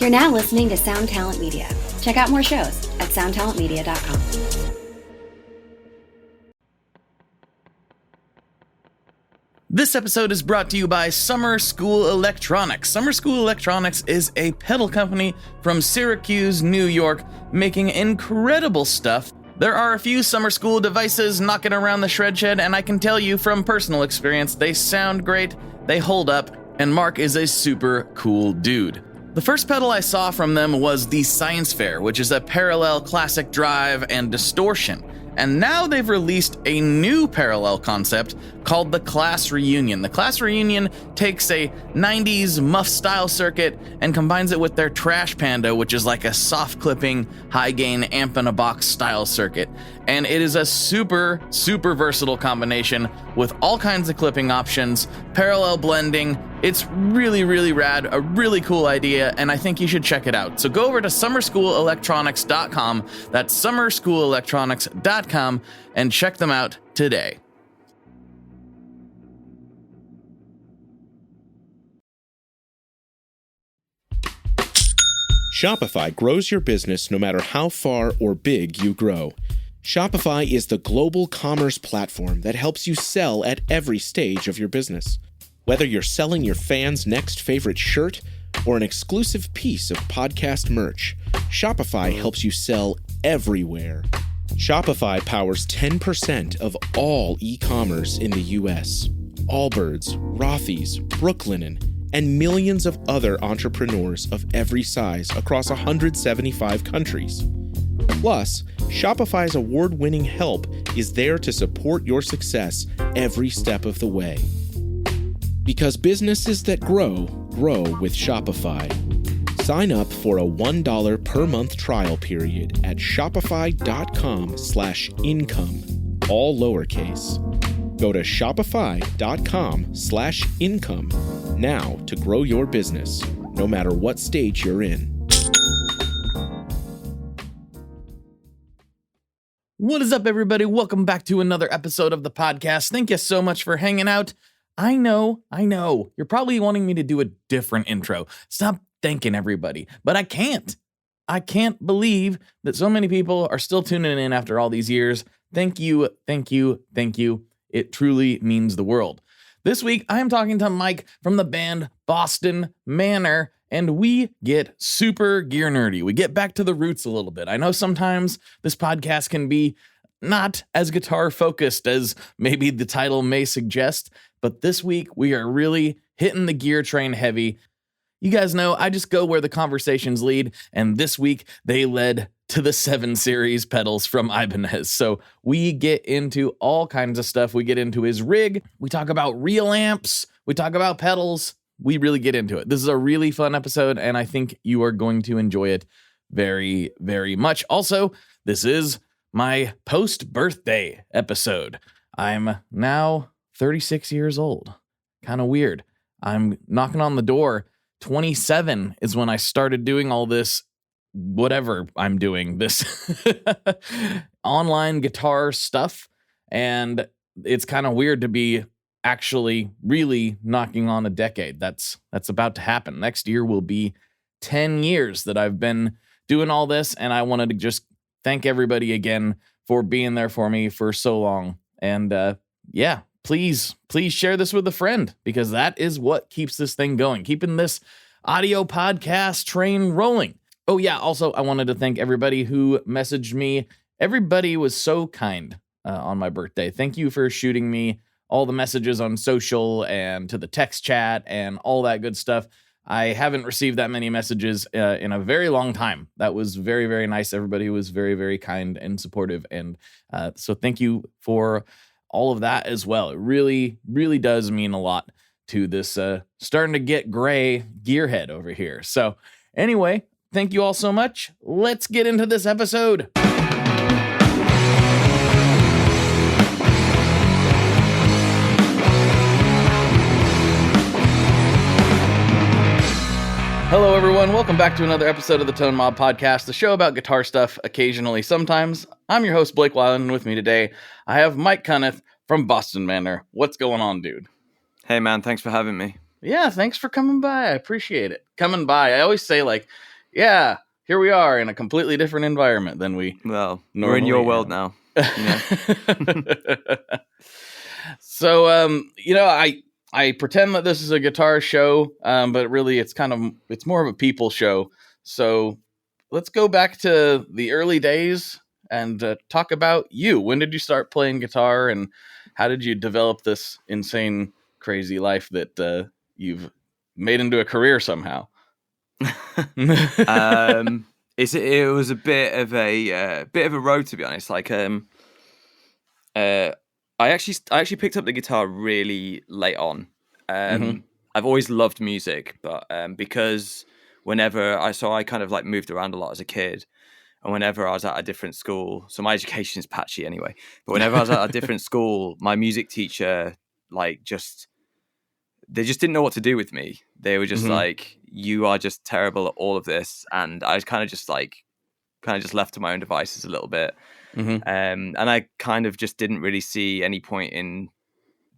You're now listening to Sound Talent Media. Check out more shows at soundtalentmedia.com. This episode is brought to you by Summer School Electronics. Summer School Electronics is a pedal company from Syracuse, New York, making incredible stuff. There are a few Summer School devices knocking around the shred shed, and I can tell you from personal experience, they sound great, they hold up, and Mark is a super cool dude. The first pedal I saw from them was the Science Fair, which is a parallel classic drive and distortion. And now they've released a new parallel concept called the Class Reunion. The Class Reunion takes a 90s muff style circuit and combines it with their Trash Panda, which is like a soft clipping, high gain amp in a box style circuit. And it is a super versatile combination with all kinds of clipping options, parallel blending. It's really rad, a really cool idea, and I think you should check it out. So go over to summerschoolelectronics.com, that's summerschoolelectronics.com, and check them out today. Shopify grows your business no matter how far or big you grow. Shopify is the global commerce platform that helps you sell at every stage of your business. Whether you're selling your fans' next favorite shirt or an exclusive piece of podcast merch, Shopify helps you sell everywhere. Shopify powers 10% of all e-commerce in the US. Allbirds, Rothy's, Brooklinen, and millions of other entrepreneurs of every size across 175 countries. Plus, Shopify's award-winning help is there to support your success every step of the way. Because businesses that grow with Shopify. Sign up for a $1 per month trial period at shopify.com/income, all lowercase. Go to shopify.com/income now to grow your business, no matter what stage you're in. What is up, everybody? Welcome back to another episode of the podcast. Thank you so much for hanging out. I know. You're probably wanting me to do a different intro. Stop thanking everybody, but I can't. I can't believe that so many people are still tuning in after all these years. Thank you. It truly means the world. This week, I am talking to Mike from the band Boston Manor, and we get super gear nerdy. We get back to the roots a little bit. I know sometimes this podcast can be not as guitar focused as maybe the title may suggest, but this week we are really hitting the gear train heavy. You guys know I just go where the conversations lead, and this week they led to the 7 Series pedals from Ibanez. So we get into all kinds of stuff. We get into his rig. We talk about real amps. We talk about pedals. We really get into it. This is a really fun episode, and I think you are going to enjoy it very, very much. Also, this is my post-birthday episode. I'm now 36 years old. Kind of weird. I'm knocking on the door. 27 is when I started doing all this, whatever I'm doing, this online guitar stuff. And it's kind of weird to be actually really knocking on a decade. That's about to happen. Next year will be 10 years that I've been doing all this. And I wanted to just thank everybody again for being there for me for so long. And please share this with a friend, because that is what keeps this thing going, keeping this audio podcast train rolling. Oh yeah, also I wanted to thank everybody who messaged me. Everybody was so kind on my birthday. Thank you for shooting me all the messages on social and to the text chat and all that good stuff. I haven't received that many messages in a very long time. That was very, very nice. Everybody was very, very kind and supportive. And so thank you for all of that as well. It really, really does mean a lot to this starting to get gray gearhead over here. So anyway, thank you all so much. Let's get into this episode. Hello, everyone. Welcome back to another episode of the Tone Mob Podcast, the show about guitar stuff occasionally, sometimes. I'm your host, Blake Weiland, and with me today, I have Mike Cunniff from Boston Manor. What's going on, dude? Hey, man. Thanks for having me. Yeah, thanks for coming by. I appreciate it. Coming by. I always say, like, yeah, here we are in a completely different environment than we Well, we're in normally your world am. now. You know? So, I pretend that this is a guitar show, but really it's more of a people show. So let's go back to the early days and talk about you. When did you start playing guitar, and how did you develop this insane, crazy life that you've made into a career somehow? It was a bit of a road, to be honest. Like I actually picked up the guitar really late on. Mhm. I've always loved music, but because I kind of like moved around a lot as a kid, and whenever I was at a different school, so my education is patchy anyway. But whenever I was at a different school, my music teacher they just didn't know what to do with me. They were just Mhm. like, "You are just terrible at all of this," and I was kind of just left to my own devices a little bit. Mhm. And I kind of just didn't really see any point in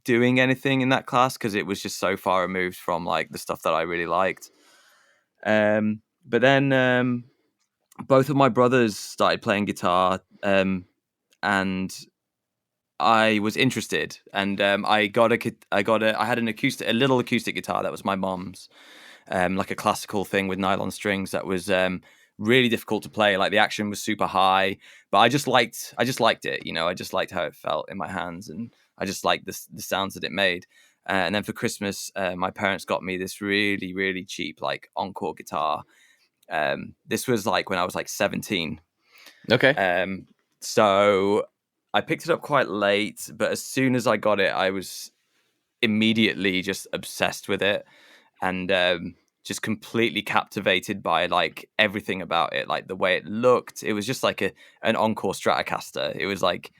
doing anything in that class because it was just so far removed from like the stuff that I really liked. But then both of my brothers started playing guitar, and I was interested, and I had a little acoustic guitar that was my mom's, like a classical thing with nylon strings that was really difficult to play. Like the action was super high, but I just liked it. You know, I just liked how it felt in my hands, and I just liked the sounds that it made. And then for Christmas, my parents got me this really, really cheap like Encore guitar. This was like when I was like 17. Okay. So I picked it up quite late, but as soon as I got it, I was immediately just obsessed with it, and just completely captivated by like everything about it, like the way it looked. It was just like an Encore Stratocaster. It was like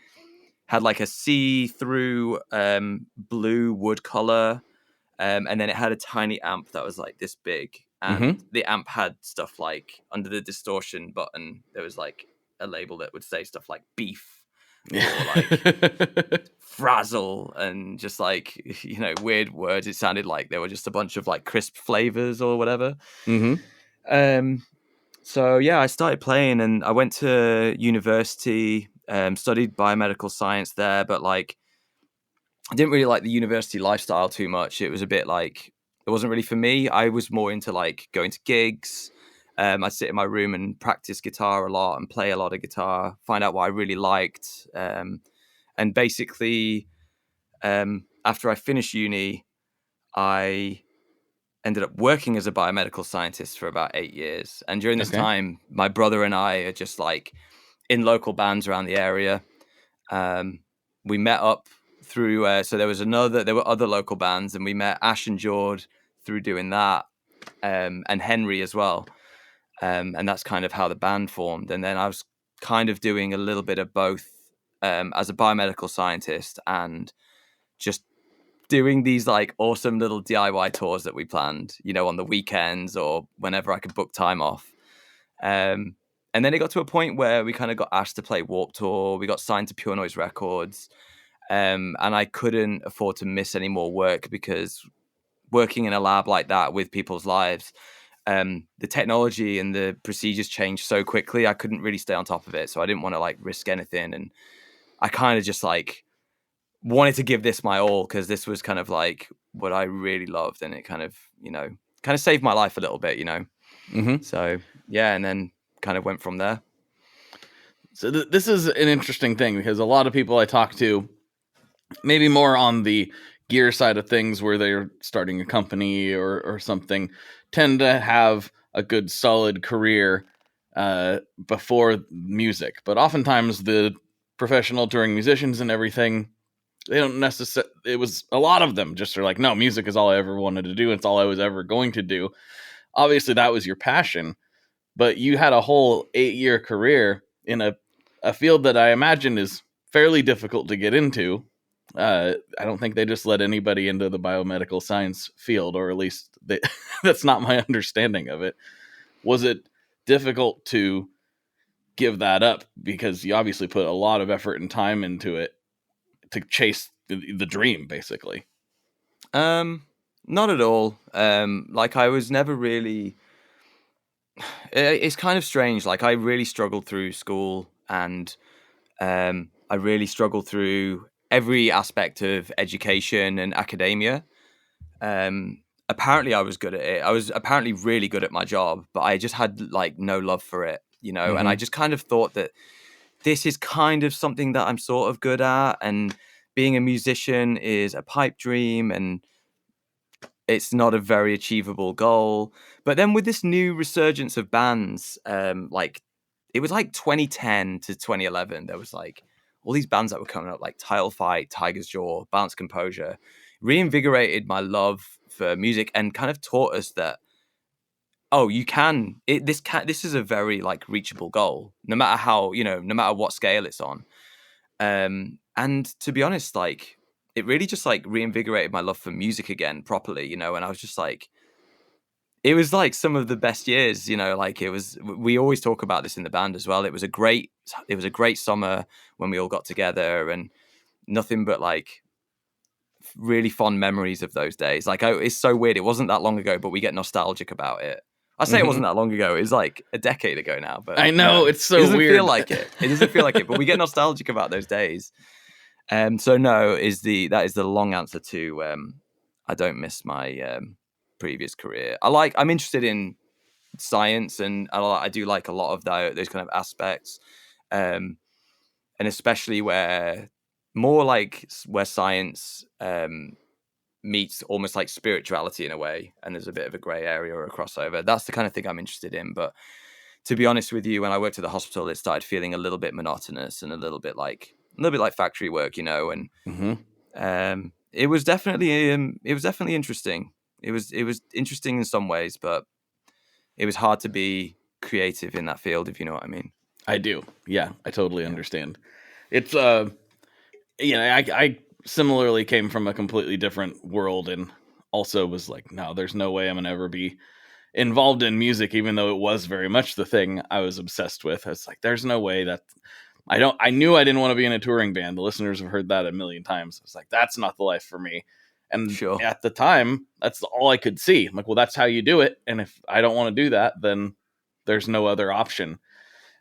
had like a see-through blue wood color, and then it had a tiny amp that was like this big, and the amp had stuff like under the distortion button there was like a label that would say stuff like beef or like frazzle, and just like, you know, weird words. It sounded like there were just a bunch of like crisp flavors or whatever. So yeah, I started playing, and I went to university, studied biomedical science there, but like I didn't really like the university lifestyle too much. It was a bit like, it wasn't really for me. I was more into like going to gigs. I'd sit in my room and practice guitar a lot and play a lot of guitar, find out what I really liked. And basically, after I finished uni, I ended up working as a biomedical scientist for about 8 years. And during this Okay. time, my brother and I are just like in local bands around the area. We met up through, so there were other local bands, and we met Ash and Jord through doing that, and Henry as well. And that's kind of how the band formed. And then I was kind of doing a little bit of both, as a biomedical scientist and just doing these like awesome little DIY tours that we planned, you know, on the weekends or whenever I could book time off. And then it got to a point where we kind of got asked to play Warped Tour. We got signed to Pure Noise Records. And I couldn't afford to miss any more work, because working in a lab like that with people's lives, the technology and the procedures changed so quickly. I couldn't really stay on top of it. So I didn't want to like risk anything. And I kind of just like wanted to give this my all, because this was kind of like what I really loved. And it kind of, you know, kind of saved my life a little bit, you know? So yeah, and then kind of went from there. So this is an interesting thing, because a lot of people I talk to, maybe more on the gear side of things, where they're starting a company or something, tend to have a good solid career before music. But oftentimes the professional touring musicians and everything, they don't necessarily, it was a lot of them just are like, no, music is all I ever wanted to do. It's all I was ever going to do. Obviously that was your passion, but you had a whole 8-year career in a field that I imagine is fairly difficult to get into. I don't think they just let anybody into the biomedical science field, or at least that's not my understanding of it. Was it difficult to give that up, because you obviously put a lot of effort and time into it to chase the dream, basically? Not at all. Like I was never really, it's kind of strange. Like I really struggled through school, and I really struggled through every aspect of education and academia. Apparently I was good at it. I was apparently really good at my job, but I just had like no love for it, and I just kind of thought that this is kind of something that I'm sort of good at, and being a musician is a pipe dream, and it's not a very achievable goal. But then with this new resurgence of bands, like it was like 2010 to 2011, there was like all these bands that were coming up, like Tile Fight, Tiger's Jaw, Bounce Composure, reinvigorated my love for music and kind of taught us that, oh, you can, this is a very like reachable goal, no matter how, no matter what scale it's on. And to be honest, like it really just like reinvigorated my love for music again properly, and I was just like, it was like some of the best years, like it was, we always talk about this in the band as well. It was a great summer when we all got together, and nothing but like really fond memories of those days. Like it's so weird. It wasn't that long ago, but we get nostalgic about it. I say it wasn't that long ago. It was like a decade ago now, but I know it's so it doesn't weird. feel like it. It doesn't feel like it, but we get nostalgic about those days. So no that is the long answer to I don't miss my previous career. I'm interested in science, and I do like a lot of those kind of aspects, and especially where science meets almost like spirituality in a way, and there's a bit of a gray area or a crossover. That's the kind of thing I'm interested in. But to be honest with you, when I worked at the hospital, it started feeling a little bit monotonous and a little bit like factory work, and it was definitely interesting. It was interesting in some ways, but it was hard to be creative in that field, if you know what I mean. I do. Yeah, I totally understand. It's I similarly came from a completely different world, and also was like, no, there's no way I'm gonna ever be involved in music, even though it was very much the thing I was obsessed with. I was like, there's no way that I knew I didn't want to be in a touring band. The listeners have heard that a million times. I was like, that's not the life for me. And sure. At the time, that's all I could see. I'm like, well, that's how you do it. And if I don't want to do that, then there's no other option.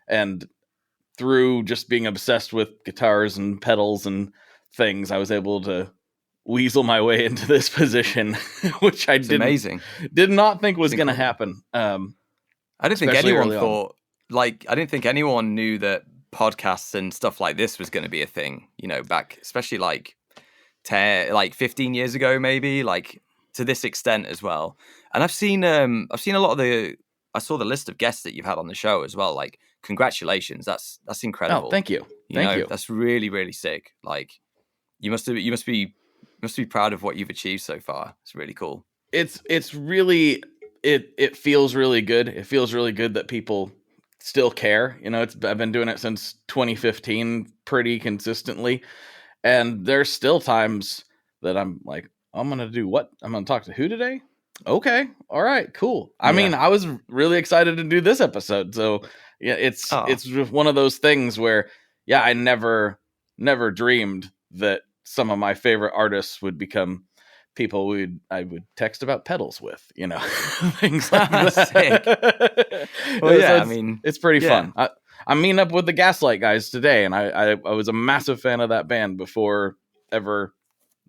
And through just being obsessed with guitars and pedals and things, I was able to weasel my way into this position, which I did not think was going to happen. I didn't think anyone thought, I didn't think anyone knew that podcasts and stuff like this was going to be a thing, back, especially like 15 years ago, maybe, like to this extent as well. And I've seen a lot of I saw the list of guests that you've had on the show as well. Like, congratulations. That's incredible. Oh, thank you. Thank you. That's really, really sick. Like, you must be proud of what you've achieved so far. It's really cool. It's really, it feels really good. It feels really good that people still care. I've been doing it since 2015 pretty consistently. And there's still times that I'm like, I'm going to do what? I'm going to talk to who today? Okay. All right, cool. I mean, I was really excited to do this episode. So yeah, it's just one of those things where, I never dreamed that some of my favorite artists would become people I would text about pedals with, things like that. Well, yeah, so it's pretty fun. I'm meeting up with the Gaslight guys today, and I was a massive fan of that band before ever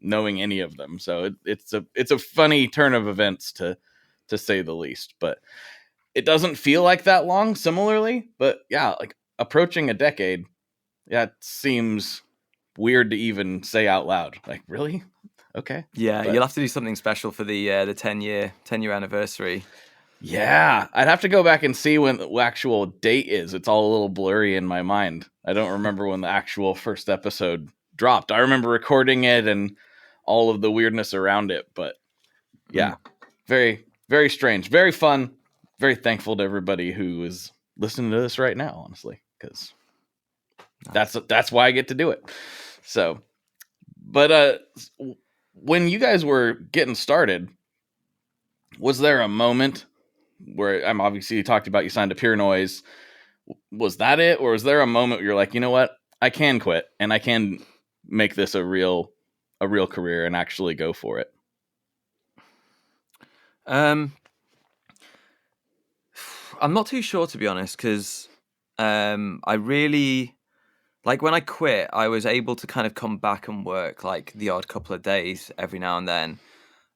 knowing any of them. So it's a funny turn of events to say the least. But it doesn't feel like that long. Similarly, but like approaching a decade, it seems weird to even say out loud. Like, really? Okay. Yeah, but you'll have to do something special for the 10-year anniversary. Yeah, I'd have to go back and see when the actual date is. It's all a little blurry in my mind. I don't remember when the actual first episode dropped. I remember recording it and all of the weirdness around it, but very, very strange, very fun, very thankful to everybody who is listening to this right now, honestly, because that's why I get to do it. So, but when you guys were getting started, was there a moment where obviously you talked about you signed to Pure Noise? Was that it, or was there a moment where you're like, you know what, I can quit and I can make this a real career and actually go for it? I'm not too sure, to be honest, because I really, like, when I quit, I was able to kind of come back and work like the odd couple of days every now and then.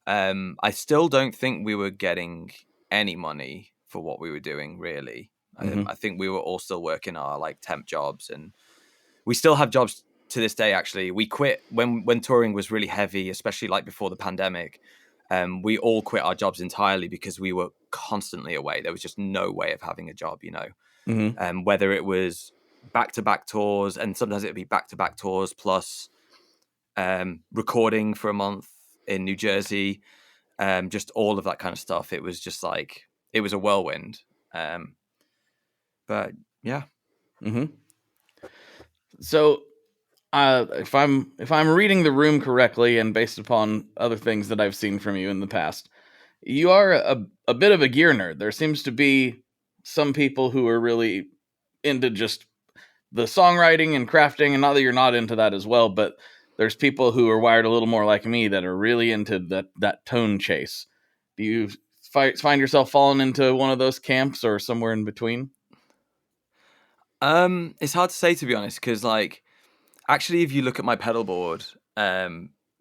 I still don't think we were getting any money for what we were doing, really. I think we were all still working our like temp jobs, and we still have jobs to this day. Actually, we quit when touring was really heavy, especially like before the pandemic. We all quit our jobs entirely because we were constantly away. There was just no way of having a job, you know. Whether it was back-to-back tours, and sometimes it'd be back-to-back tours plus recording for a month in New Jersey, just all of that kind of stuff. It was just like, it was a whirlwind. But yeah. So if I'm reading the room correctly, and based upon other things that I've seen from you in the past, you are a bit of a gear nerd. There seems to be some people who are really into just the songwriting and crafting, and not that you're not into that as well, but there's people who are wired a little more like me that are really into that tone chase. Do you find yourself falling into one of those camps or somewhere in between? It's hard to say, to be honest, because like, actually, if you look at my pedalboard,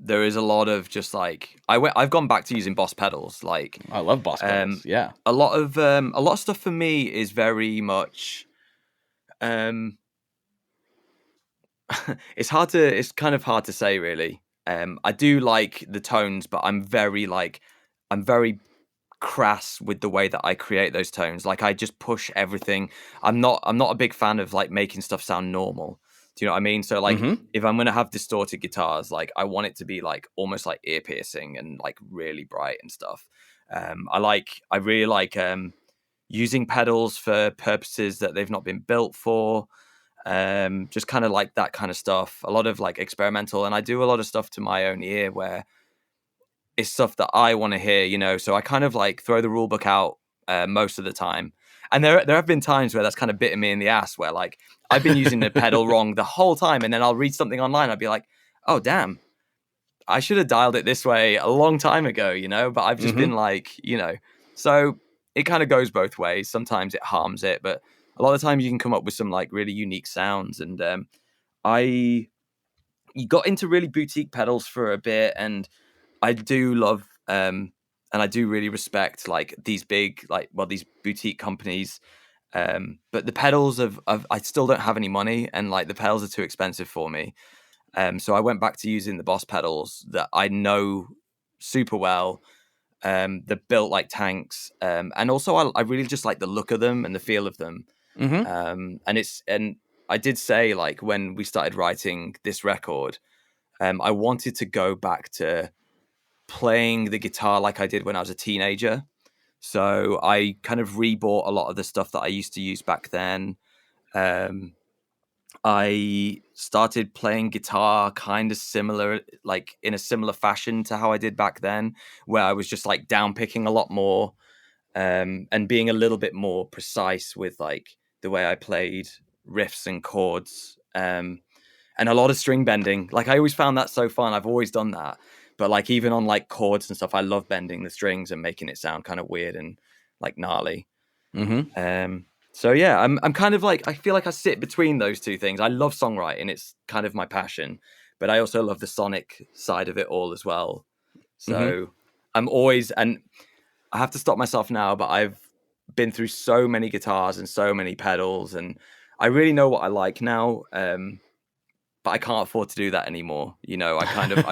there is a lot of just like, I've gone back to using Boss pedals. Like, I love Boss pedals. Yeah, a lot of stuff for me is very much. It's kind of hard to say, really. I do like the tones, but I'm very crass with the way that I create those tones. Like, I just push everything. I'm not a big fan of like making stuff sound normal. Do you know what I mean? So like, if I'm gonna have distorted guitars, like I want it to be like almost like ear piercing and like really bright and stuff. I really like using pedals for purposes that they've not been built for. Just kind of like that kind of stuff. A lot of like experimental, and I do a lot of stuff to my own ear where it's stuff that I want to hear, you know. So I kind of like throw the rule book out most of the time. And there have been times where that's kind of bitten me in the ass, where like I've been using the pedal wrong the whole time, and then I'll read something online. I'll be like, oh damn, I should have dialed it this way a long time ago, you know. But I've just been like, you know. So it kind of goes both ways. Sometimes it harms it, but a lot of times you can come up with some like really unique sounds. And you got into really boutique pedals for a bit, and I do love and I do really respect like these big, like, well, these boutique companies. But the pedals I still don't have any money, and like the pedals are too expensive for me. So I went back to using the Boss pedals that I know super well. They're built like tanks. And also I really just like the look of them and the feel of them. And I did say, like, when we started writing this record, I wanted to go back to playing the guitar like I did when I was a teenager. So I kind of rebought a lot of the stuff that I used to use back then. I started playing guitar kind of similar, like in a similar fashion to how I did back then, where I was just like down picking a lot more, and being a little bit more precise with like the way I played riffs and chords, and a lot of string bending. Like, I always found that so fun. I've always done that. But like, even on like chords and stuff, I love bending the strings and making it sound kind of weird and like gnarly. So yeah, I'm kind of like, I feel like I sit between those two things. I love songwriting. It's kind of my passion, but I also love the sonic side of it all as well. So I'm always, and I have to stop myself now, but I've been through so many guitars and so many pedals, and I really know what I like now. But I can't afford to do that anymore. You know, I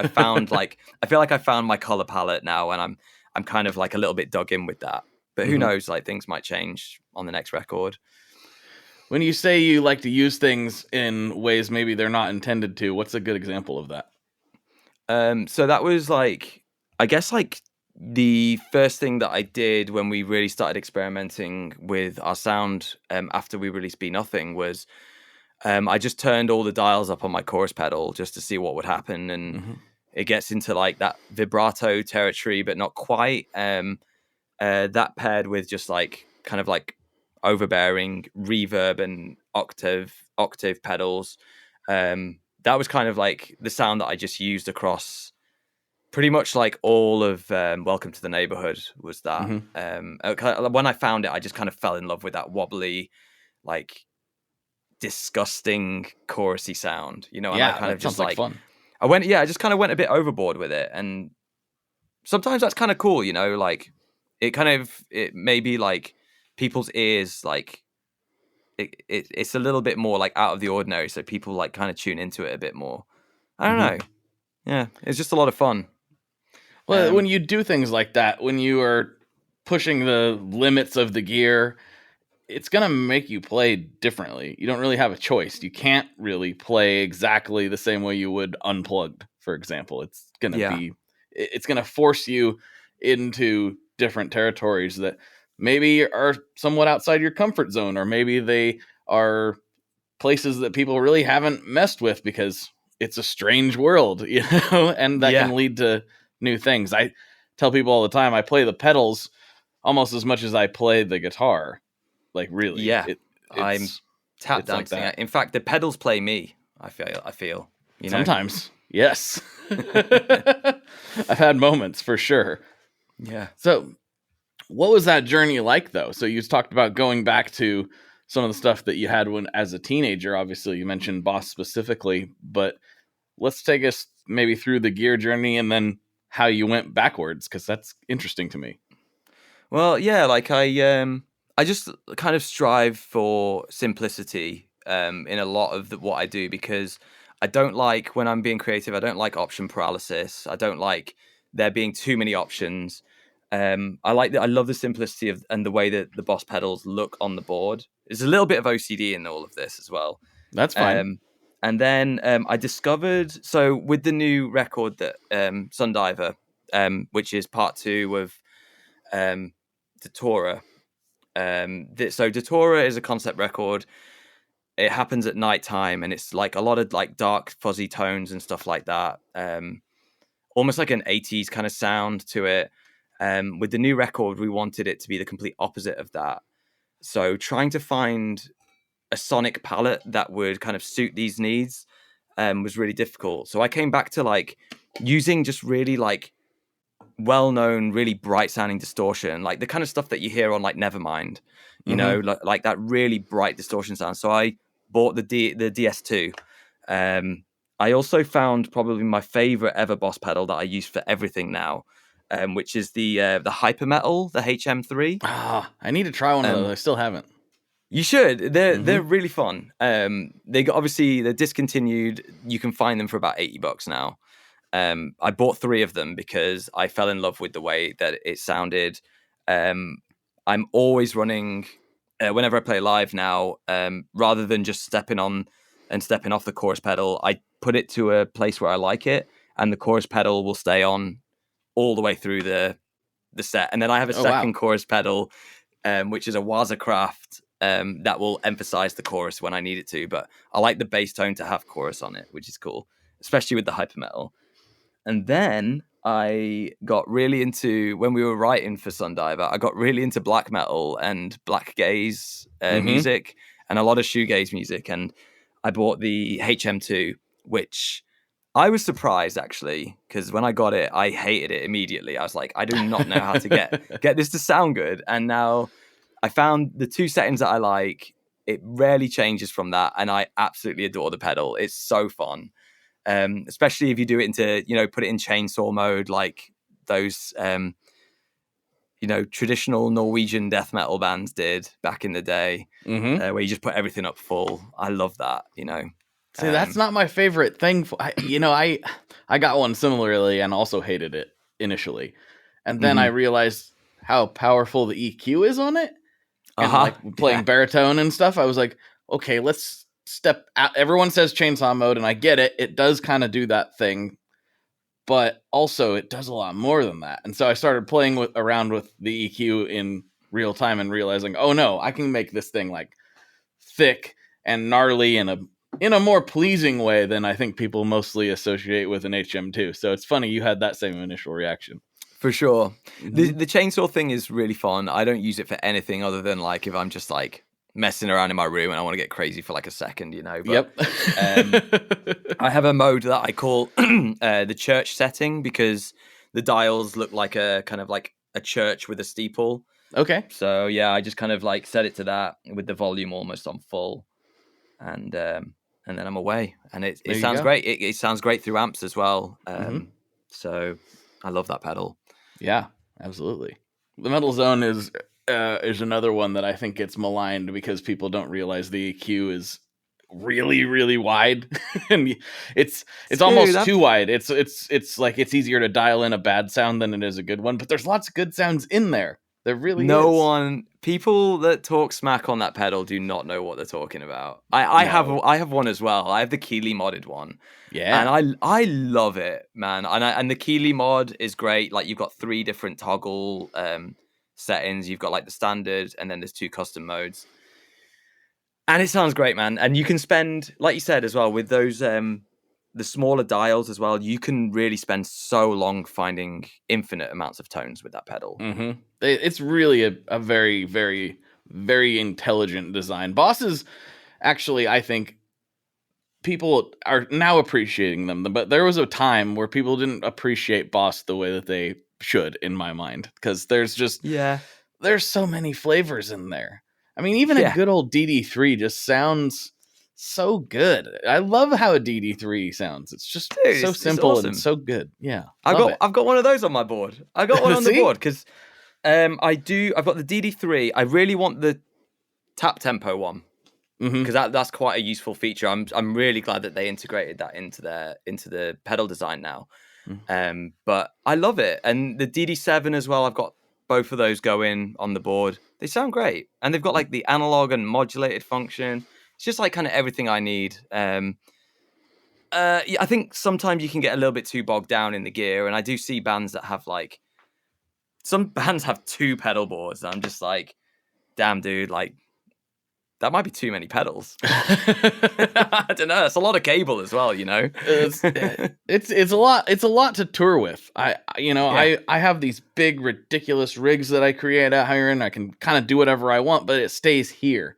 found like, I feel like I found my color palette now, and I'm kind of like a little bit dug in with that. But who knows, like, things might change on the next record. When you say you like to use things in ways maybe they're not intended to, what's a good example of that? So that was like, I guess like the first thing that I did when we really started experimenting with our sound, after we released Be Nothing, was I just turned all the dials up on my chorus pedal just to see what would happen. And it gets into like that vibrato territory, but not quite. That paired with just like kind of like overbearing reverb and octave pedals. That was kind of like the sound that I just used across pretty much like all of Welcome to the Neighborhood was that. When I found it, I just kind of fell in love with that wobbly, like disgusting chorusy sound, you know. And Yeah, I kind of just like fun. I just kind of went a bit overboard with it, and sometimes that's kind of cool, you know. Like it maybe like people's ears, like it's a little bit more like out of the ordinary, so people like kind of tune into it a bit more. I don't know. Yeah, it's just a lot of fun. Well, when you do things like that, when you are pushing the limits of the gear, it's going to make you play differently. You don't really have a choice. You can't really play exactly the same way you would unplugged, for example. It's going to force you into different territories that maybe are somewhat outside your comfort zone, or maybe they are places that people really haven't messed with because it's a strange world, you know, and that can lead to new things. I tell people all the time, I play the pedals almost as much as I play the guitar. Like, really. Yeah. I'm tap dancing. Like in fact, the pedals play me, I feel, you know? Sometimes. Yes. I've had moments for sure. Yeah. So what was that journey like, though? So you talked about going back to some of the stuff that you had when as a teenager. Obviously, you mentioned Boss specifically, but let's take us maybe through the gear journey and then how you went backwards, because that's interesting to me. Well, yeah, like I just kind of strive for simplicity in a lot of what I do, because I don't like, when I'm being creative, I don't like option paralysis. I don't like there being too many options. I love the simplicity of and the way that the Boss pedals look on the board. There's a little bit of OCD in all of this as well. That's fine. And then I discovered, so with the new record that Sundiver, which is part 2 of Datura. So Datura is a concept record. It happens at nighttime, and it's like a lot of like dark fuzzy tones and stuff like that. Almost like an 80s kind of sound to it. With the new record, we wanted it to be the complete opposite of that. So trying to find a sonic palette that would kind of suit these needs was really difficult. So I came back to like using just really like well-known, really bright sounding distortion, like the kind of stuff that you hear on like Nevermind, you know, like that really bright distortion sound. So I bought the DS2. I also found probably my favorite ever Boss pedal that I use for everything now, which is the Hypermetal, the HM3. I need to try one of those. I still haven't. You should. They're really fun. They're discontinued. You can find them for about $80 now. I bought 3 of them because I fell in love with the way that it sounded. I'm always running whenever I play live now, rather than just stepping on and stepping off the chorus pedal. I put it to a place where I like it, and the chorus pedal will stay on all the way through the set. And then I have a second chorus pedal, which is a Wazacraft, that will emphasize the chorus when I need it to. But I like the bass tone to have chorus on it, which is cool, especially with the Hypermetal. And then I got really into, when we were writing for Sundiver, I got really into black metal and black gaze music and a lot of shoegaze music. And I bought the HM2, which I was surprised, actually, because when I got it, I hated it immediately. I was like, I do not know how to get this to sound good. And now I found the 2 settings that I like. It rarely changes from that. And I absolutely adore the pedal. It's so fun. Especially if you do it into, you know, put it in chainsaw mode, like those, you know, traditional Norwegian death metal bands did back in the day, where you just put everything up full. I love that, you know. See, that's not my favorite thing. I got one similarly and also hated it initially. And then I realized how powerful the EQ is on it. And like playing baritone and stuff, I was like, okay, let's step out. Everyone says chainsaw mode, and I get it. It does kind of do that thing, but also it does a lot more than that. And so I started playing around with the EQ in real time and realizing, oh no, I can make this thing like thick and gnarly in a more pleasing way than I think people mostly associate with an HM2. So it's funny you had that same initial reaction. For sure. The chainsaw thing is really fun. I don't use it for anything other than like if I'm just like messing around in my room and I want to get crazy for like a second, you know. But, Yep. I have a mode that I call the church setting, because the dials look like a kind of like a church with a steeple. Okay. So yeah, I just kind of like set it to that with the volume almost on full, and then I'm away, and it sounds great. It sounds great through amps as well. So I love that pedal. Yeah, absolutely. The Metal Zone is another one that I think gets maligned because people don't realize the EQ is really, really wide, and it's almost too wide. It's like it's easier to dial in a bad sound than it is a good one. But there's lots of good sounds in there. There really is. People that talk smack on that pedal do not know what they're talking about. I have one as well. I have the Keeley modded one. Yeah. And I love it, man. And the Keeley mod is great. Like, you've got 3 different toggle settings. You've got like the standard, and then there's 2 custom modes. And it sounds great, man. And you can spend, like you said as well, with those the smaller dials as well, you can really spend so long finding infinite amounts of tones with that pedal. Mm-hmm. It's really a very, very, very intelligent design. Bosses, actually, I think people are now appreciating them, but there was a time where people didn't appreciate Boss the way that they should, in my mind, because there's so many flavors in there. I mean, even a good old DD3 just sounds so good. I love how a DD3 sounds. It's just so simple awesome. And so good. Yeah, I've got one of those on my board. I got one on the board because I've got the DD3. I really want the tap tempo one because that's quite a useful feature. I'm really glad that they integrated that into the pedal design now. But I love it, and the DD7 as well. I've got both of those going on the board. They sound great, and they've got like the analog and modulated function. It's just like kind of everything I need. I think sometimes you can get a little bit too bogged down in the gear, and I do see bands that have like, some bands have 2 pedal boards, and I'm just like, damn, dude, like that might be too many pedals. I don't know. It's a lot of cable as well, you know. It's a lot. It's a lot to tour with. I have these big ridiculous rigs that I create out here, and I can kind of do whatever I want, but it stays here.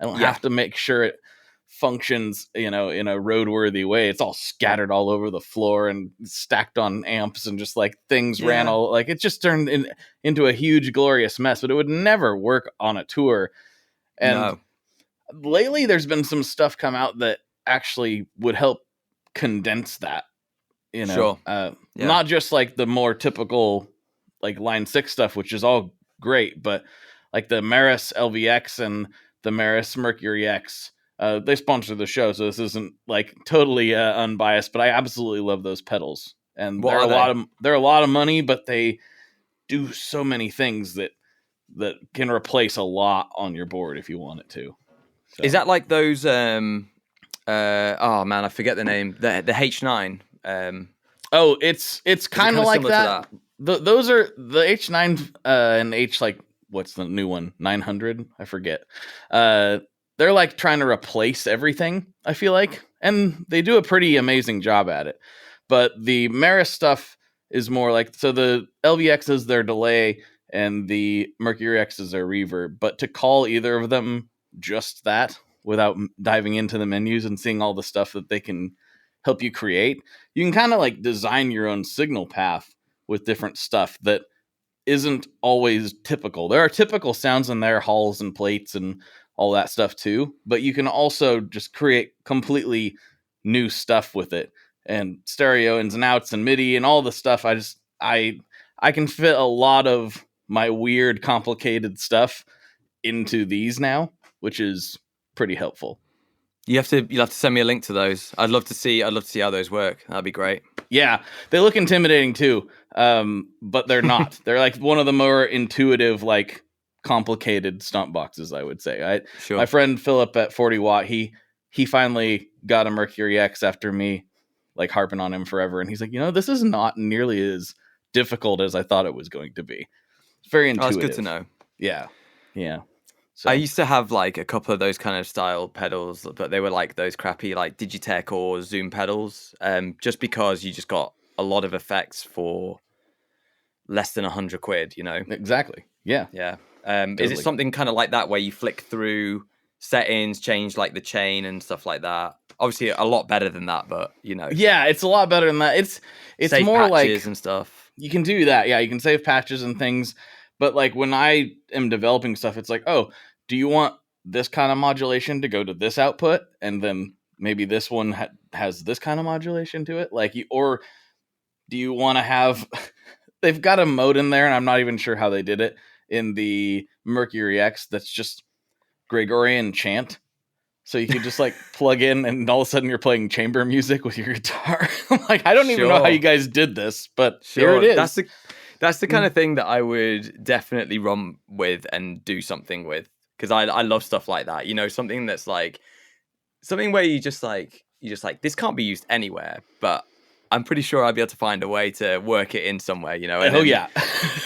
I don't have to make sure it functions, in a roadworthy way. It's all scattered all over the floor and stacked on amps, and just like things ran all, like it just turned into a huge glorious mess, but it would never work on a tour. And lately there's been some stuff come out that actually would help condense that, not just like the more typical like line 6 stuff, which is all great, but like the Meris LVX and the Meris Mercury X. They sponsor the show, so this isn't like totally unbiased, but I absolutely love those pedals. And they're a lot of money, but they do so many things that can replace a lot on your board if you want it to. So. Is that like those oh man, I forget the name. The H9. It's kind of like that. Those are the H9 and H, like, what's the new one? 900? I forget. They're like trying to replace everything, I feel like. And they do a pretty amazing job at it. But the Meris stuff is more like, so the LVX is their delay and the Mercury X is their reverb. But to call either of them just that without diving into the menus and seeing all the stuff that they can help you create, you can kind of like design your own signal path with different stuff that isn't always typical. There are typical sounds in there, halls and plates and all that stuff too, but you can also just create completely new stuff with it, and stereo ins and outs and MIDI and all the stuff. I can fit a lot of my weird, complicated stuff into these now, which is pretty helpful. You'll have to send me a link to those. I'd love to see how those work. That'd be great. Yeah, they look intimidating too, but they're not. They're like one of the more intuitive, like complicated stomp boxes, I would say. Sure. My friend Philip at 40 Watt, he finally got a Mercury X after me like harping on him forever, and he's like, this is not nearly as difficult as I thought it was going to be. It's very intuitive. That's good to know. Yeah. So. I used to have like a couple of those kind of style pedals, but they were like those crappy like Digitech or Zoom pedals, just because you just got a lot of effects for less than £100, Exactly. Yeah. Totally. Is it something kind of like that where you flick through settings, change like the chain and stuff like that. Obviously, a lot better than that, but Yeah, it's a lot better than that. It's save more patches like and stuff. you can do that. Yeah, you can save patches and things. But like when I am developing stuff, it's like, oh, do you want this kind of modulation to go to this output, and then maybe this one has this kind of modulation to it? Like, or do you want to have? They've got a mode in there, and I'm not even sure how they did it in the Mercury X. That's just Gregorian chant. So you can just like plug in, and all of a sudden you're playing chamber music with your guitar. I'm like, I don't even know how you guys did this, but here it is. That's the kind of thing that I would definitely run with and do something with, because I love stuff like that. Something that's like something where you just like this can't be used anywhere, but I'm pretty sure I'd be able to find a way to work it in somewhere. Yeah.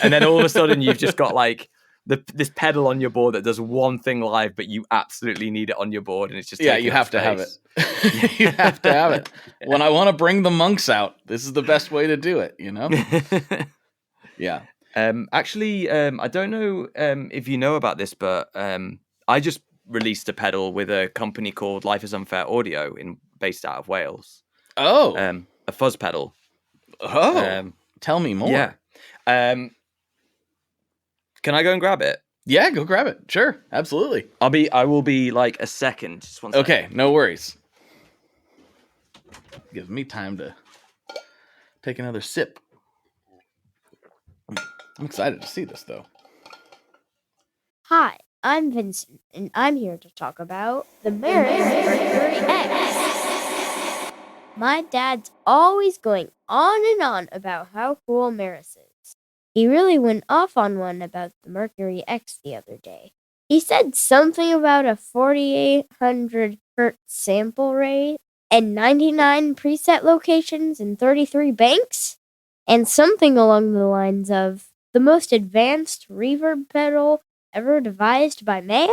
And then all of a sudden you've just got like this pedal on your board that does one thing live, but you absolutely need it on your board, and it's just you have to have it. You have to have it. When I want to bring the monks out, this is the best way to do it. Yeah. Actually, I don't know if you know about this, but I just released a pedal with a company called Life is Unfair Audio, based out of Wales. Oh, a fuzz pedal. Oh, tell me more. Yeah. Can I go and grab it? Yeah, go grab it. Sure, absolutely. I will be like a second. Just 1 second. Okay, no worries. Gives me time to take another sip. I'm excited to see this, though. Hi, I'm Vincent, and I'm here to talk about the Meris Mercury X. My dad's always going on about how cool Meris is. He really went off on one about the Mercury X the other day. He said something about a 4,800 hertz sample rate and 99 preset locations in 33 banks, and something along the lines of the most advanced reverb pedal ever devised by man?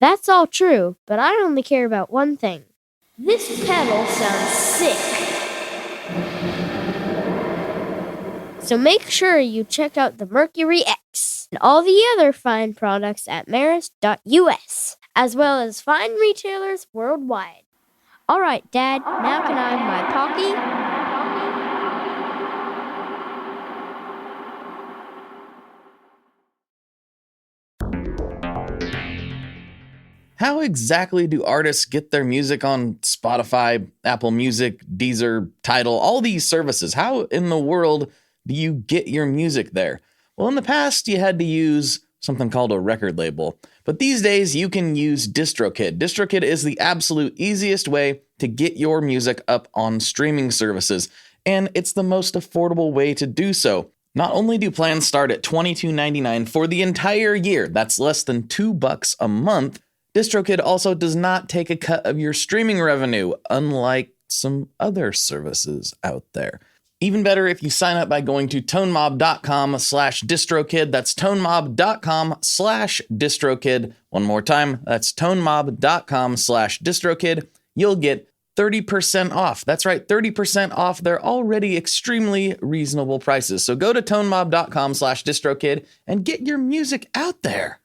That's all true, but I only care about one thing. This pedal sounds sick. So make sure you check out the Mercury X and all the other fine products at Meris.us, as well as fine retailers worldwide. All right, Dad, now can I have my Pocky? How exactly do artists get their music on Spotify, Apple Music, Deezer, Tidal, all these services? How in the world do you get your music there? Well, in the past, you had to use something called a record label. But these days, you can use DistroKid. DistroKid is the absolute easiest way to get your music up on streaming services, and it's the most affordable way to do so. Not only do plans start at $22.99 for the entire year, that's less than $2 a month, DistroKid also does not take a cut of your streaming revenue, unlike some other services out there. Even better if you sign up by going to tonemob.com/distrokid. That's tonemob.com/distrokid. One more time, that's tonemob.com/distrokid. You'll get 30% off. That's right, 30% off their already extremely reasonable prices. So go to tonemob.com/distrokid and get your music out there.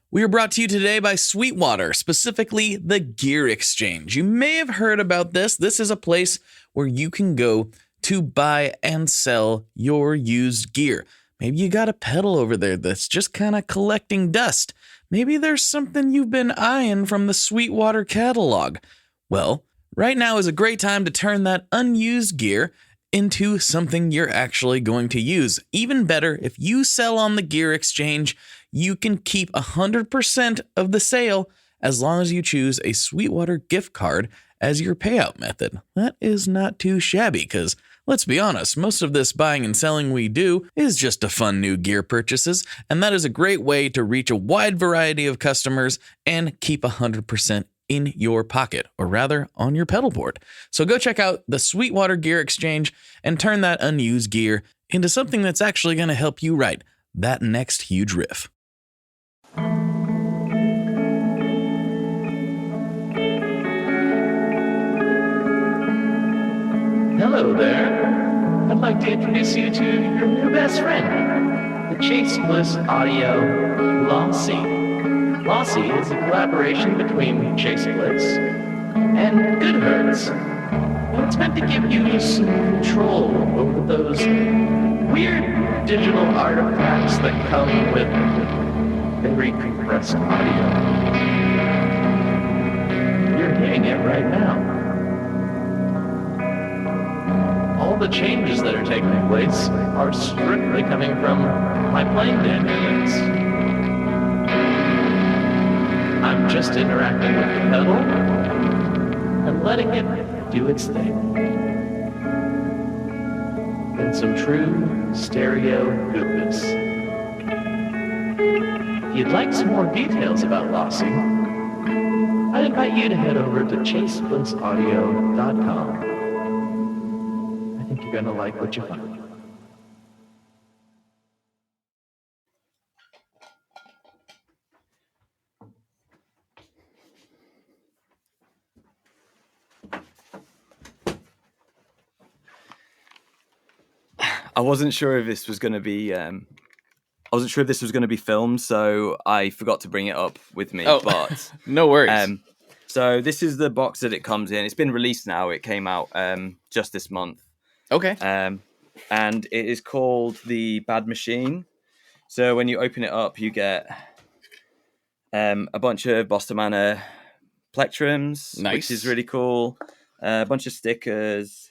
We are brought to you today by Sweetwater, specifically the Gear Exchange. You may have heard about this. This is a place where you can go to buy and sell your used gear. Maybe you got a pedal over there that's just kind of collecting dust. Maybe there's something you've been eyeing from the Sweetwater catalog. Well, right now is a great time to turn that unused gear into something you're actually going to use. Even better, if you sell on the Gear Exchange, you can keep 100% of the sale as long as you choose a Sweetwater gift card as your payout method. That is not too shabby because, let's be honest, most of this buying and selling we do is just to fund new gear purchases, and that is a great way to reach a wide variety of customers and keep 100% in your pocket, or rather on your pedalboard. So go check out the Sweetwater Gear Exchange and turn that unused gear into something that's actually going to help you write that next huge riff. Hello there. I'd like to introduce you to your new best friend. the Chase Bliss Audio Lossy. Lossy is a collaboration between Chase Bliss and Good Hertz. And it's meant to give you some control over those weird digital artifacts that come with very compressed audio. You're hearing it right now. All the changes that are taking place are strictly coming from my playing dynamics. I'm just interacting with the pedal and letting it do its thing. In some true stereo goodness. If you'd like some more details about Lossy, I'd invite you to head over to chaseblinssaudio.com. I think you're gonna like what you find. I wasn't sure if this was going to be. I wasn't sure if this was going to be filmed, so I forgot to bring it up with me. Oh, but no worries. So this is the box that it comes in. It's been released now. It came out just this month. Okay. And it is called the Bad Machine. So when you open it up, you get a bunch of Boston Manor plectrums, Nice. which is really cool. A bunch of stickers,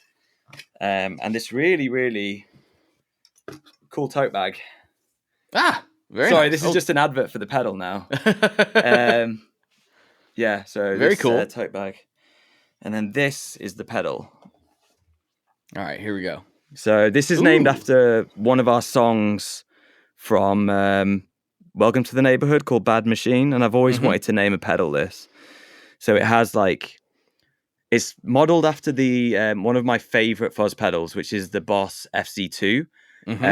and this really, really cool tote bag. Very Sorry, nice. this is just an advert for the pedal now. Yeah, so Very this, cool. Tote bag. And then this is the pedal. All right, here we go. So this is named after one of our songs from Welcome to the Neighborhood called Bad Machine. And I've always wanted to name a pedal this. So it has it's modeled after the one of my favorite fuzz pedals, which is the Boss FC2,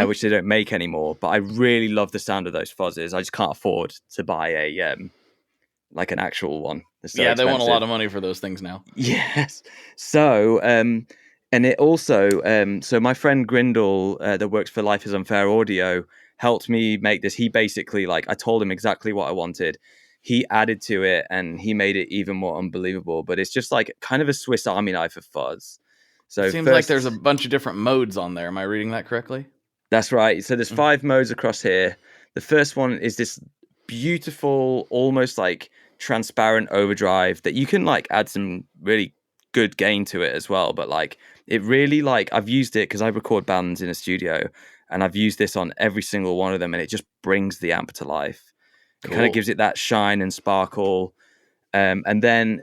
which they don't make anymore. But I really love the sound of those fuzzes. I just can't afford to buy an actual one. So yeah, they want a expensive. lot of money for those things now. Yes. So, and it also, so my friend Grindle that works for Life is Unfair Audio helped me make this. He basically, I told him exactly what I wanted. He added to it and he made it even more unbelievable. But it's just kind of a Swiss Army knife of fuzz. So it seems like there's a bunch of different modes on there. Am I reading that correctly? That's right. So there's 5 modes across here. The first one is this beautiful, almost transparent overdrive that you can add some really good gain to it as well. But it really I've used it because I record bands in a studio and I've used this on every single one of them and it just brings the amp to life. It kind of gives it that shine and sparkle. And then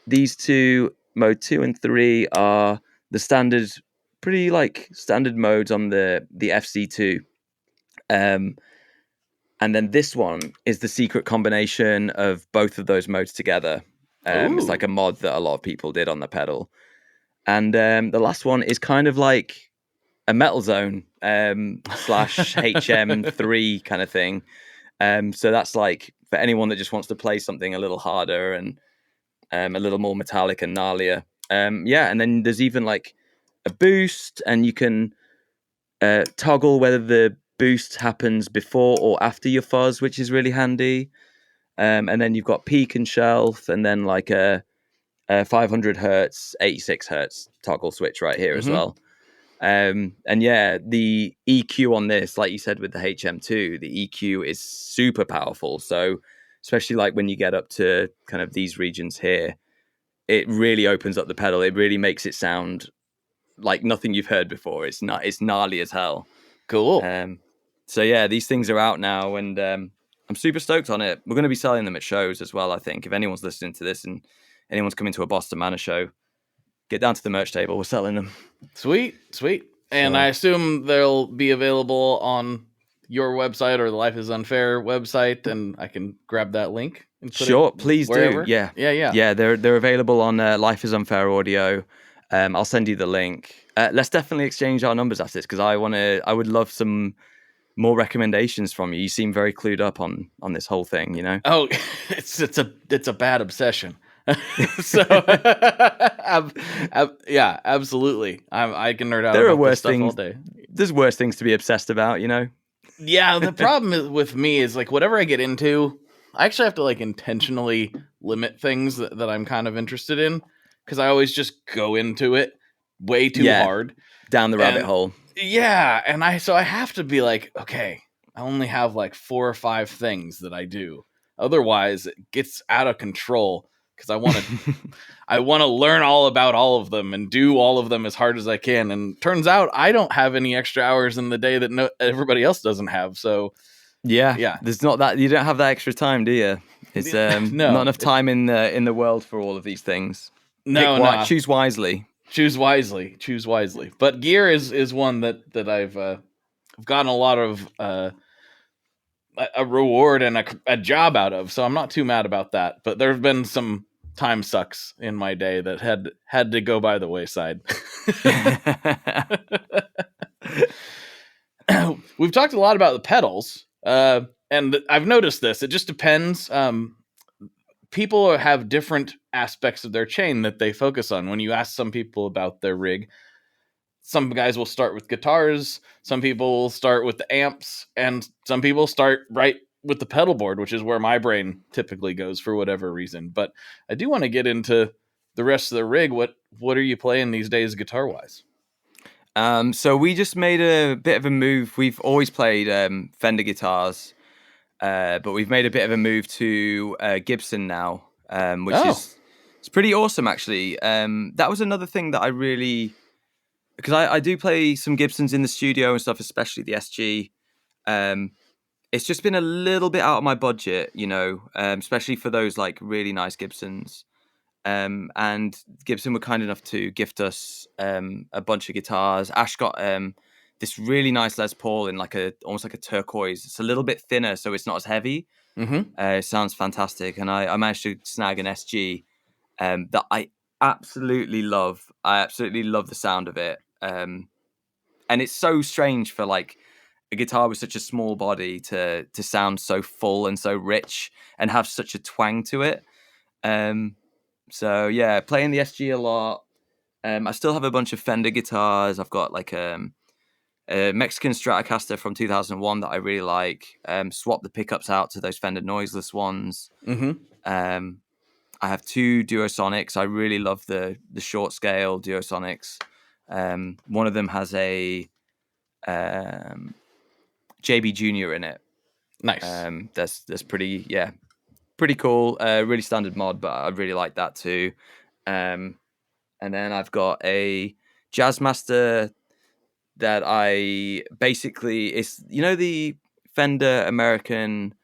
these two, mode 2 and 3, are the standard, pretty standard modes on the FC2. And then this one is the secret combination of both of those modes together. It's a mod that a lot of people did on the pedal. And the last one is kind of like a Metal Zone / HM3 kind of thing. So that's for anyone that just wants to play something a little harder and a little more metallic and gnarlier. And then there's even a boost, and you can toggle whether the boost happens before or after your fuzz, which is really handy. And then you've got peak and shelf, and then a 500 hertz, 86 hertz toggle switch right here as well. And the EQ on this, like you said with the HM2, the EQ is super powerful. So especially when you get up to kind of these regions here, it really opens up the pedal. It really makes it sound like nothing you've heard before. It's gnarly as hell. Cool. So yeah, these things are out now, and I'm super stoked on it. We're going to be selling them at shows as well, I think. If anyone's listening to this and anyone's coming to a Boston Manor show, get down to the merch table. We're selling them. Sweet. And I assume they'll be available on your website or the Life is Unfair website, and I can grab that link and put it Please wherever. do. Yeah. Yeah. They're available on Life is Unfair Audio. I'll send you the link. Let's definitely exchange our numbers after this, because I would love some more recommendations from you. You seem very clued up on this whole thing, you know? Oh, it's a bad obsession. So yeah, absolutely. I can nerd out There are about this worse stuff things all day. There's worse things to be obsessed about, you know? Yeah, the problem with me is like whatever I get into, I actually have to like intentionally limit things that I'm kind of interested in because I always just go into it way too hard. Down the rabbit And- hole. Yeah, and I have to be like, okay, I only have like 4 or 5 things that I do. Otherwise, it gets out of control because I want to learn all about all of them and do all of them as hard as I can. And turns out I don't have any extra hours in the day that everybody else doesn't have. So yeah, there's not that, you don't have that extra time, do you? It's No. not enough time in the world for all of these things. No. Choose wisely. Choose wisely. But gear is one that I've gotten a lot of a reward and a job out of. So I'm not too mad about that. But there have been some time sucks in my day that had to go by the wayside. We've talked a lot about the pedals, and I've noticed this. It just depends. People have different aspects of their chain that they focus on. When you ask some people about their rig, some guys will start with guitars, some people will start with the amps, and some people start right with the pedalboard, which is where my brain typically goes for whatever reason. But I do want to get into the rest of the rig. What are you playing these days guitar wise? So we just made a bit of a move. We've always played Fender guitars, but we've made a bit of a move to Gibson now, which is it's pretty awesome actually. That was another thing that I really, because I do play some Gibsons in the studio and stuff, especially the SG. It's just been a little bit out of my budget, you know, especially for those like really nice Gibsons. And Gibson were kind enough to gift us a bunch of guitars. Ash got this really nice Les Paul in like almost like a turquoise. It's a little bit thinner, so it's not as heavy. Mm-hmm. It sounds fantastic, and I managed to snag an SG that I absolutely love. I absolutely love the sound of it, and it's so strange for like a guitar with such a small body to sound so full and so rich and have such a twang to it. So yeah, playing the SG a lot. I still have a bunch of Fender guitars. I've got like a Mexican Stratocaster from 2001 that I really like. Swap the pickups out to those Fender noiseless ones. Mm-hmm. I have 2 Duosonics. I really love the short scale Duosonics. One of them has a JB Junior in it. Nice. That's pretty cool. Really standard mod, but I really like that too. And then I've got a Jazzmaster that I basically, it's, you know, the Fender American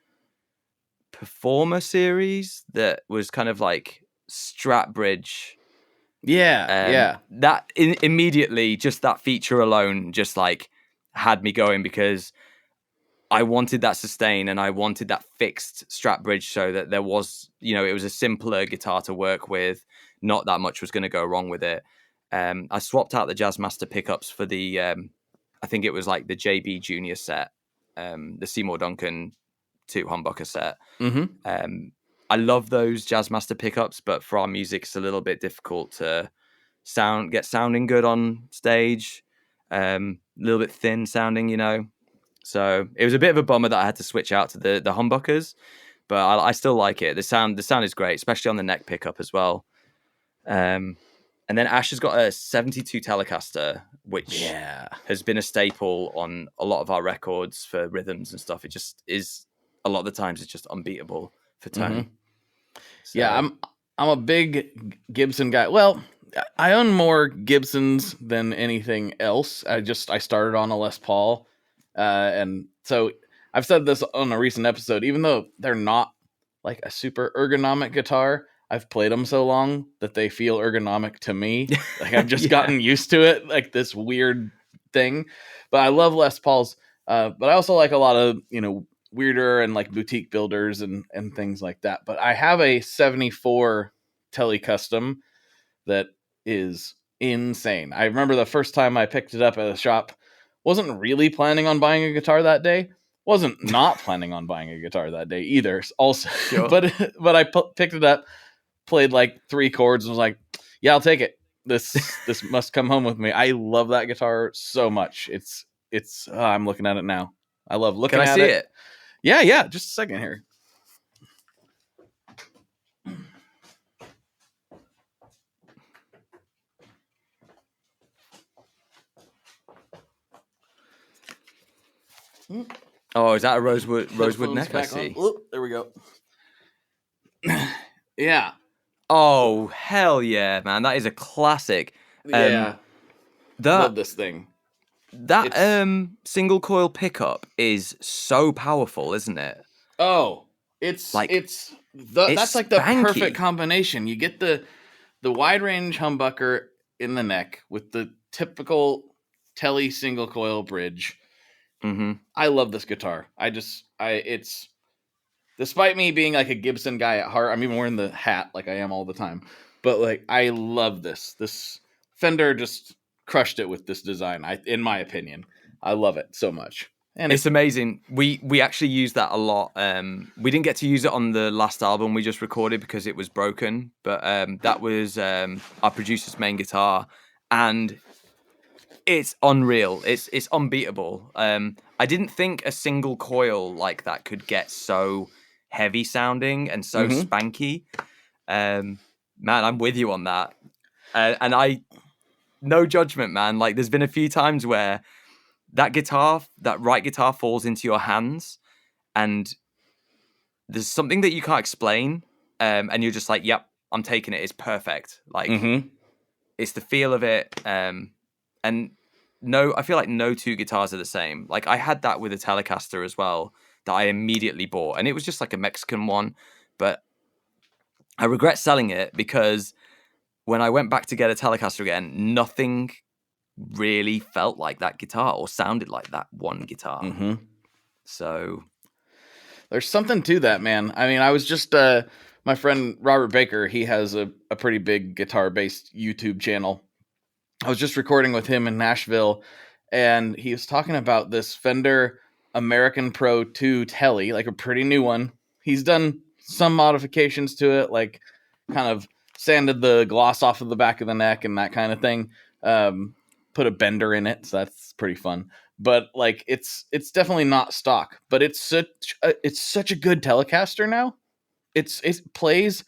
Performer series that was kind of like Strat Bridge. Yeah. That immediately, just that feature alone just like had me going, because I wanted that sustain and I wanted that fixed Strat Bridge so that there was, you know, it was a simpler guitar to work with. Not that much was going to go wrong with it. I swapped out the Jazzmaster pickups for the, I think it was like the JB Junior set, the Seymour Duncan 2 humbucker set. Mm-hmm. I love those Jazzmaster pickups, but for our music, it's a little bit difficult to get sounding good on stage. A little bit thin sounding, you know. So it was a bit of a bummer that I had to switch out to the humbuckers, but I still like it. The sound is great, especially on the neck pickup as well. And then Ash has got a 72 Telecaster, which has been a staple on a lot of our records for rhythms and stuff. It just is, a lot of the times it's just unbeatable for tone. Mm-hmm. So. Yeah, I'm a big Gibson guy. Well, I own more Gibsons than anything else. I started on a Les Paul. And so I've said this on a recent episode, even though they're not like a super ergonomic guitar, I've played them so long that they feel ergonomic to me. Like I've just gotten used to it, like this weird thing. But I love Les Pauls. But I also like a lot of, you know, weirder and like boutique builders and things like that. But I have a 74 Tele Custom that is insane. I remember the first time I picked it up at a shop, wasn't really planning on buying a guitar that day. Wasn't not planning on buying a guitar that day either. Also, sure. but I picked it up, played like 3 chords, and was like, "Yeah, I'll take it. This must come home with me." I love that guitar so much. It's. I'm looking at it now. I love looking Can at I see it? Yeah. Just a second here. Oh, is that a rosewood Headphones neck? I back on. see. Oop, there we go. Yeah. Oh, hell yeah, man. That is a classic. Yeah. That Love this thing. Single coil pickup is so powerful, isn't it? Oh, that's like the spanky. perfect combination. You get the wide range humbucker in the neck with the typical Telly single coil bridge. Mm-hmm. I love this guitar. It's despite me being like a Gibson guy at heart. I'm even wearing the hat like I am all the time, but like I love this. This Fender just crushed it with this design. In my opinion, I love it so much. And it's amazing. We actually use that a lot. We didn't get to use it on the last album we just recorded because it was broken, but that was our producer's main guitar, and it's unreal. It's unbeatable. I didn't think a single coil like that could get so heavy sounding and so spanky. Man, I'm with you on that. And no judgment, man. Like there's been a few times where that right guitar falls into your hands and there's something that you can't explain. And you're just like, yep, I'm taking it. It's perfect. Like it's the feel of it. And I feel like no two guitars are the same. Like I had that with a Telecaster as well that I immediately bought, and it was just like a Mexican one, but I regret selling it because when I went back to get a Telecaster again, nothing really felt like that guitar or sounded like that one guitar. So there's something to that, man. I mean, I was just my friend Robert Baker, he has a pretty big guitar-based YouTube channel. I was just recording with him in Nashville, and he was talking about this Fender American Pro 2 Telly, like a pretty new one. He's done some modifications to it, like kind of sanded the gloss off of the back of the neck and that kind of thing. Put a bender in it, so that's pretty fun. But like, it's definitely not stock, but it's such a good Telecaster now. It plays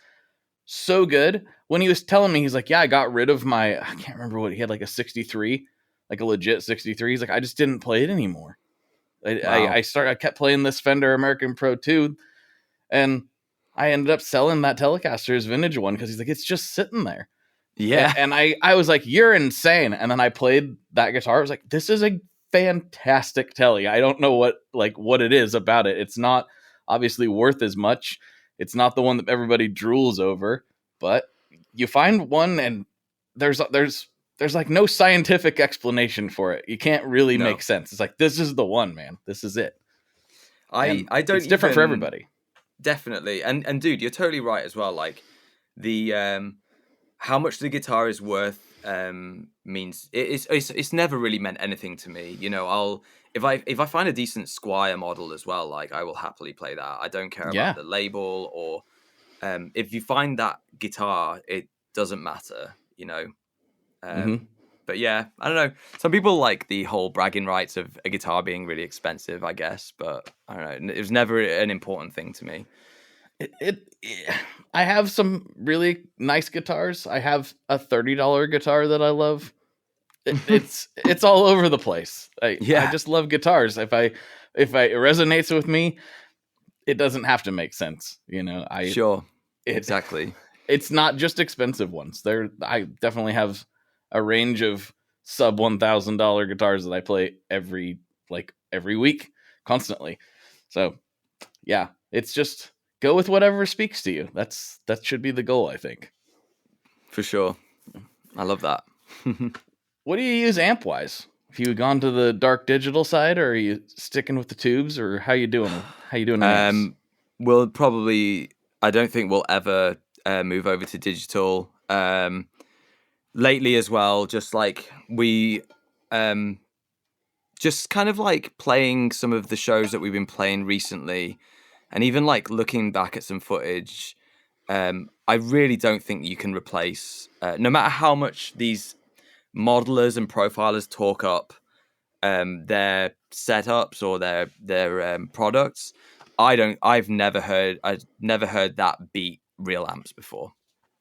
so good. When he was telling me, he's like, yeah, I got rid of I can't remember what he had, like a 63, like a legit 63. He's like, I just didn't play it anymore. I kept playing this Fender American Pro 2, and I ended up selling that Telecaster, his vintage one, because he's like, it's just sitting there. Yeah. And I was like, you're insane. And then I played that guitar. I was like, this is a fantastic Telly. I don't know what it is about it. It's not obviously worth as much. It's not the one that everybody drools over, but you find one and there's like no scientific explanation for it. You can't really make sense. It's like, this is the one, man. This is it. I don't. It's different for everybody. Definitely. And dude, you're totally right as well. Like the how much the guitar is worth means it's never really meant anything to me. You know, if I find a decent Squire model as well, like I will happily play that. I don't care about the label or if you find that guitar, it doesn't matter, you know. But yeah, I don't know. Some people like the whole bragging rights of a guitar being really expensive, I guess, but I don't know. It was never an important thing to me. I have some really nice guitars. I have a $30 guitar that I love. It's all over the place. I just love guitars. If it resonates with me, it doesn't have to make sense, you know. Exactly. It's not just expensive ones. I definitely have a range of sub $1,000 guitars that I play every week, constantly. So yeah, it's just go with whatever speaks to you. That should be the goal, I think. For sure. I love that. What do you use amp wise? Have you gone to the dark digital side, or are you sticking with the tubes, or how you doing? We'll probably. I don't think we'll ever move over to digital. Lately as well, just like we, just kind of like playing some of the shows that we've been playing recently, and even like looking back at some footage. I really don't think you can replace, no matter how much these modelers and profilers talk up their setups or their products, I've never heard that beat real amps before.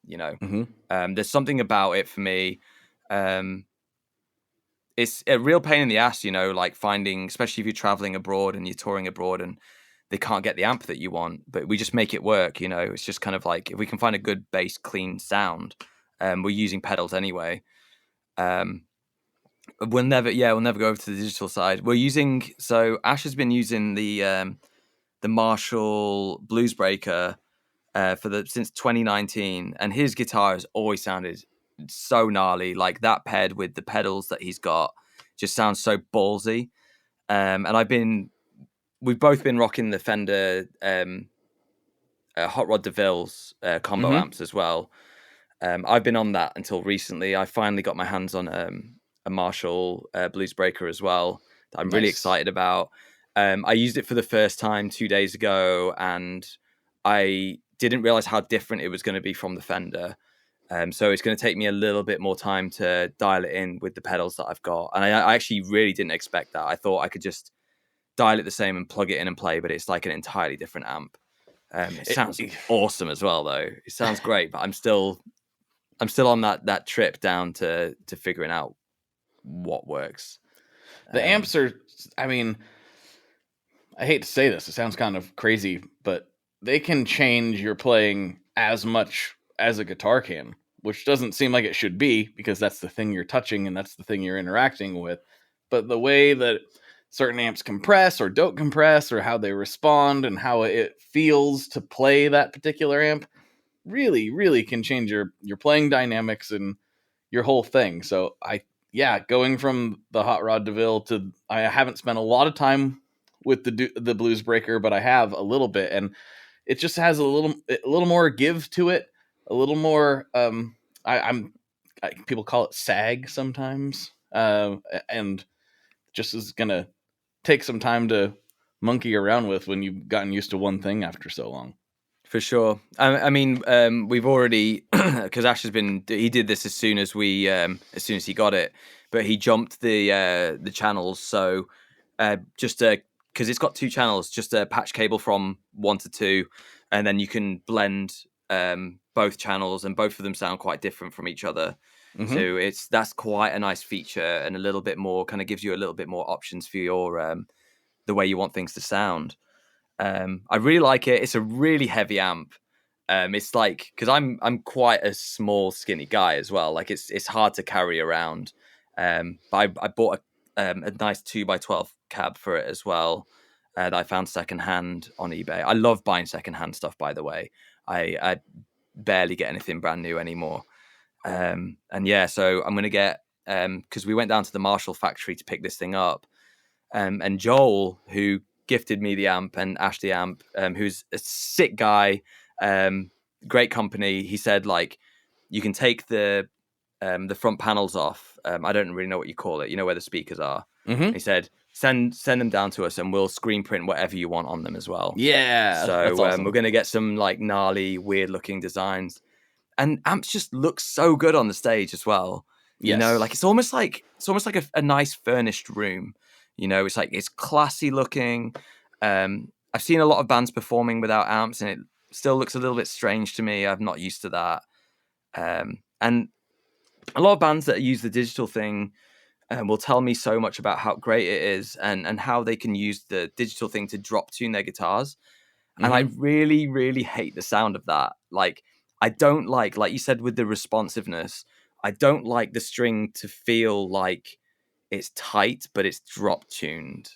There's something about it for me. It's a real pain in the ass, like finding, especially if you're traveling abroad and you're touring abroad and they can't get the amp that you want, but we just make it work. It's just kind of like, if we can find a good bass, clean sound, we're using pedals anyway. We'll never go over to the digital side. So Ash has been using the Marshall Bluesbreaker since 2019, and his guitar has always sounded so gnarly. Like that paired with the pedals that he's got just sounds so ballsy. And we've both been rocking the Fender Hot Rod DeVille's combo amps as well. I've been on that until recently. I finally got my hands on a Marshall Bluesbreaker as well that I'm really excited about. I used it for the first time 2 days ago, and I didn't realize how different it was going to be from the Fender. So it's going to take me a little bit more time to dial it in with the pedals that I've got. And I actually really didn't expect that. I thought I could just dial it the same and plug it in and play, but it's like an entirely different amp. It sounds awesome as well, though. It sounds great, but I'm still on that trip down to figuring out what works. The amps are, I mean, I hate to say this, it sounds kind of crazy, but they can change your playing as much as a guitar can, which doesn't seem like it should be, because that's the thing you're touching and that's the thing you're interacting with. But the way that certain amps compress or don't compress, or how they respond and how it feels to play that particular amp, really, really can change your playing dynamics and your whole thing. So going from the Hot Rod DeVille to, I haven't spent a lot of time with the Bluesbreaker, but I have a little bit, and it just has a little more give to it, a little more. People call it sag sometimes, and just is gonna take some time to monkey around with when you've gotten used to one thing after so long. For sure. I mean, we've already, because Ash he did this as soon as he got it, but he jumped the channels. So because it's got 2 channels, just a patch cable from 1 to 2, and then you can blend both channels, and both of them sound quite different from each other. Mm-hmm. So that's quite a nice feature, and a little bit more, kind of gives you a little bit more options for your the way you want things to sound. I really like it. It's a really heavy amp. It's like, because I'm quite a small, skinny guy as well. Like it's hard to carry around. But I bought a nice 2x12 cab for it as well. That I found secondhand on eBay. I love buying secondhand stuff, by the way. I barely get anything brand new anymore. So I'm gonna get, because we went down to the Marshall factory to pick this thing up, and Joel, who gifted me the amp, and Ash the amp, who's a sick guy, great company. He said, like, you can take the front panels off. I don't really know what you call it. You know where the speakers are. Mm-hmm. He said, send them down to us, and we'll screen print whatever you want on them as well. Yeah. So awesome. We're gonna get some like gnarly, weird looking designs, and amps just look so good on the stage as well. Yes. You know, like it's almost like a nice furnished room. You know, it's like, it's classy looking. I've seen a lot of bands performing without amps, and it still looks a little bit strange to me. I'm not used to that. And a lot of bands that use the digital thing will tell me so much about how great it is, and how they can use the digital thing to drop tune their guitars. Mm-hmm. And I really, really hate the sound of that. Like, I don't like you said with the responsiveness, I don't like the string to feel like it's tight, but it's drop tuned.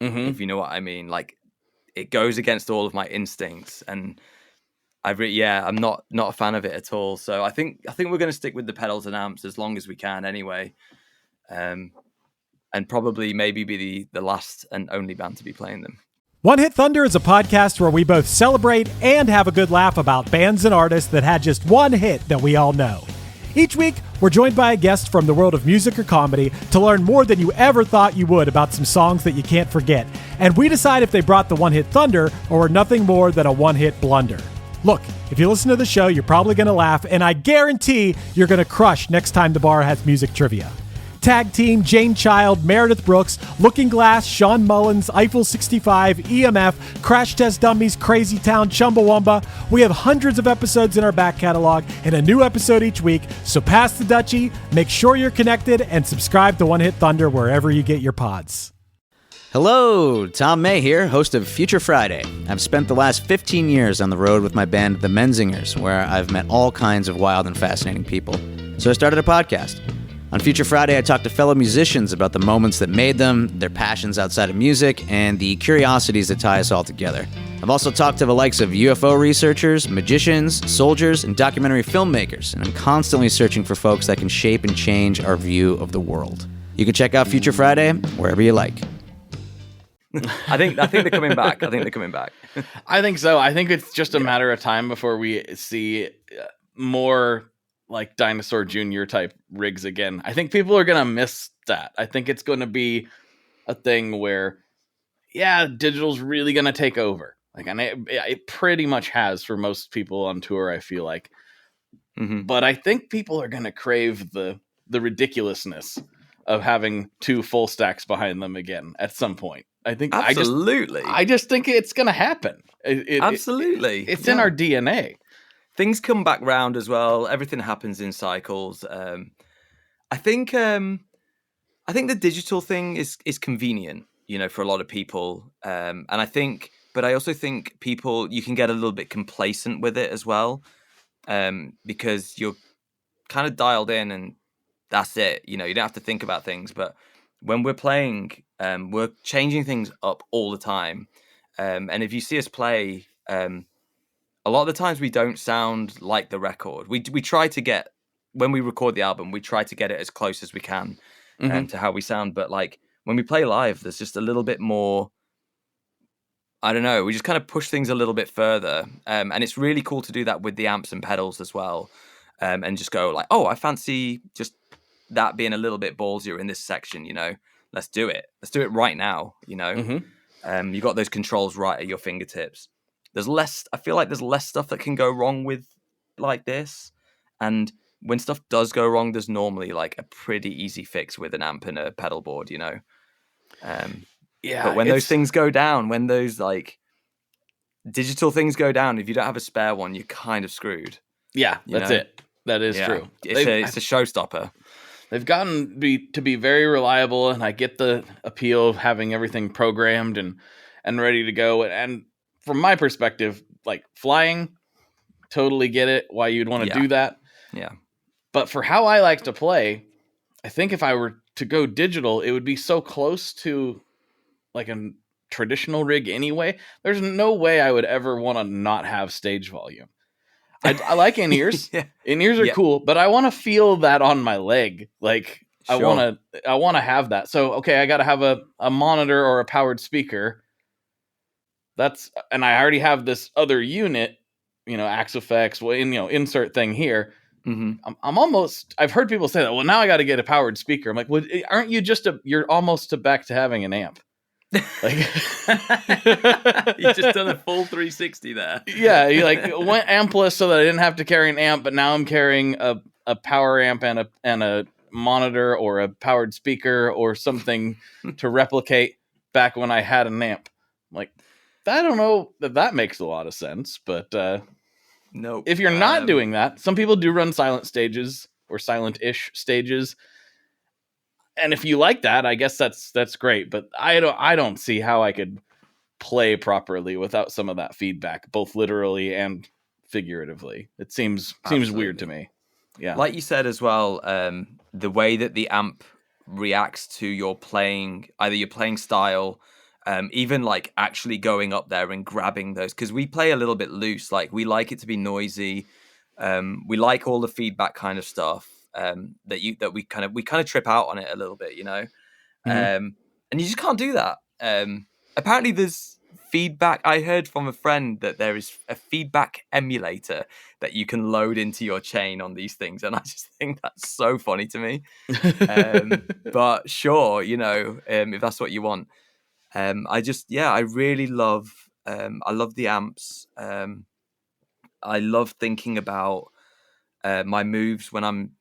Mm-hmm. If you know what I mean. Like, it goes against all of my instincts, and I'm not a fan of it at all. So I think we're going to stick with the pedals and amps as long as we can anyway. And probably maybe be the last and only band to be playing them. One Hit Thunder is a podcast where we both celebrate and have a good laugh about bands and artists that had just one hit that we all know. Each week, we're joined by a guest from the world of music or comedy to learn more than you ever thought you would about some songs that you can't forget. And we decide if they brought the One Hit Thunder or were nothing more than a one-hit blunder. Look, if you listen to the show, you're probably going to laugh, and I guarantee you're going to crush next time the bar has music trivia. Tag Team, Jane Child, Meredith Brooks, Looking Glass, Sean Mullins, Eiffel 65, EMF, Crash Test Dummies, Crazy Town, Chumbawamba. We have hundreds of episodes in our back catalog and a new episode each week, so pass the Dutchie, make sure you're connected, and subscribe to One Hit Thunder wherever you get your pods. Hello, Tom May here, host of Future Friday. I've spent the last 15 years on the road with my band, The Menzingers, where I've met all kinds of wild and fascinating people. So I started a podcast. On Future Friday, I talk to fellow musicians about the moments that made them, their passions outside of music, and the curiosities that tie us all together. I've also talked to the likes of UFO researchers, magicians, soldiers, and documentary filmmakers, and I'm constantly searching for folks that can shape and change our view of the world. You can check out Future Friday wherever you like. I think they're coming back. I think so. I think it's just a matter of time before we see more like Dinosaur Jr. type rigs again. I think people are going to miss that. I think it's going to be a thing where, digital's really going to take over. Like, and it pretty much has for most people on tour, I feel like. Mm-hmm. But I think people are going to crave the ridiculousness of having two full stacks behind them again at some point. I think absolutely. I just think it's going to happen. Absolutely, it's in our DNA. Things come back round as well. Everything happens in cycles. I think the digital thing is convenient, for a lot of people. And I also think you can get a little bit complacent with it as well, because you're kind of dialed in and that's it. You don't have to think about things. But when we're playing, we're changing things up all the time. And if you see us play, a lot of the times we don't sound like the record. We try to get, when we record the album, we try to get it as close as we can to how we sound. But like when we play live, there's just a little bit more, I don't know, we just kind of push things a little bit further. And it's really cool to do that with the amps and pedals as well. And just go like, oh, I fancy just that being a little bit ballsier in this section, let's do it. Let's do it right now, you got those controls right at your fingertips. I feel like there's less stuff that can go wrong with like this. And when stuff does go wrong, there's normally like a pretty easy fix with an amp and a pedal board, But when those things go down, when those like digital things go down, if you don't have a spare one, you're kind of screwed. Yeah, that's it. That is true. It's a showstopper. They've gotten to be very reliable, and I get the appeal of having everything programmed and ready to go. And from my perspective, like flying, totally get it, why you'd want to do that. Yeah. But for how I like to play, I think if I were to go digital, it would be so close to like a traditional rig anyway. There's no way I would ever want to not have stage volume. I like in-ears. In-ears are cool, but I want to feel that on my leg. Like sure. I want to have that. So, okay, I got to have a monitor or a powered speaker. And I already have this other unit, Axifex, insert thing here. Mm-hmm. I've heard people say that, well, now I got to get a powered speaker. I'm like, well, aren't you you're almost back to having an amp. Like you just done a full 360 there. Yeah, you like went ampless so that I didn't have to carry an amp, but now I'm carrying a power amp and a monitor or a powered speaker or something to replicate back when I had an amp. Like, I don't know that makes a lot of sense, but no. If you're not doing that, some people do run silent stages or silent-ish stages. And if you like that, I guess that's great. But I don't see how I could play properly without some of that feedback, both literally and figuratively. It seems weird to me. Yeah, like you said as well, the way that the amp reacts to your playing, either your playing style, even like actually going up there and grabbing those, because we play a little bit loose. Like we like it to be noisy. We like all the feedback kind of stuff. That we kind of trip out on it a little bit, mm-hmm. And you just can't do that. Apparently there's feedback. I heard from a friend that there is a feedback emulator that you can load into your chain on these things, and I just think that's so funny to me. But sure, if that's what you want. I really love I love the amps. I love thinking about my moves when I'm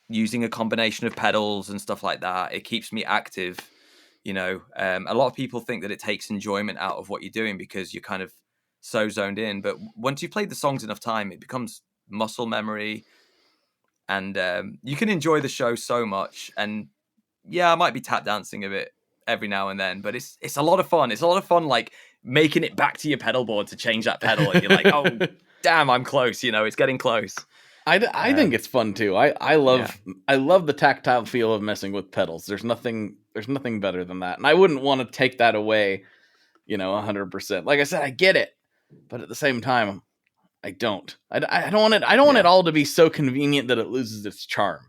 using a combination of pedals and stuff like that. It keeps me active. A lot of people think that it takes enjoyment out of what you're doing because you're kind of so zoned in. But once you've played the songs enough time, it becomes muscle memory, and you can enjoy the show so much. And yeah, I might be tap dancing a bit every now and then, but it's a lot of fun. It's a lot of fun, like making it back to your pedal board to change that pedal, and you're like, oh, damn, I'm close. It's getting close. I think it's fun too. I love the tactile feel of messing with pedals. There's nothing better than that, and I wouldn't want to take that away, 100%. Like I said, I get it, but at the same time, I don't. I don't want it. I don't want it all to be so convenient that it loses its charm.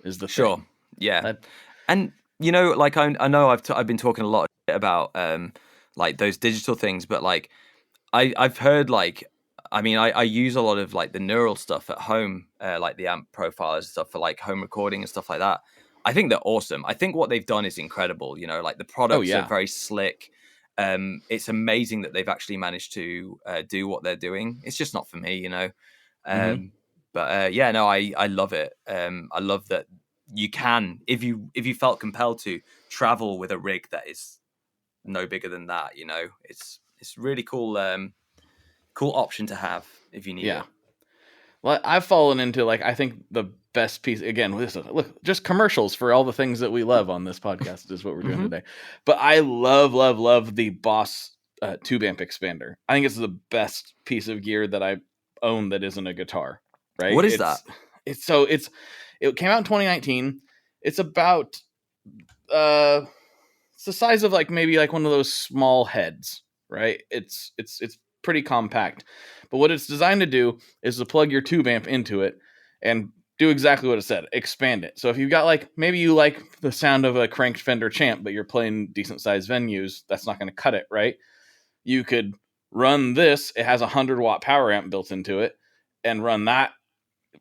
Is the sure, thing. Yeah, and like I know I've been talking a lot about like those digital things, but like I've heard like. I use a lot of like the neural stuff at home, like the amp profilers and stuff for like home recording and stuff like that. I think they're awesome. I think what they've done is incredible. Like the products are very slick. It's amazing that they've actually managed to do what they're doing. It's just not for me, But I love it. I love that you can, if you felt compelled to, travel with a rig that is no bigger than that. It's really cool. Cool option to have if you need it. Well, I've fallen into like, I think the best piece again, look, just commercials for all the things that we love on this podcast is what we're doing today. But I love the Boss tube amp expander. I think it's the best piece of gear that I own that isn't a guitar. Right? What is that? It came out in 2019. It's about it's the size of like maybe like one of those small heads, right? It's pretty compact, but what it's designed to do is to plug your tube amp into it and do exactly what it said, expand it. So if you've got like, maybe you like the sound of a cranked Fender Champ, but you're playing decent sized venues, that's not going to cut it, right? You could run this, it has a 100-watt power amp built into it, and run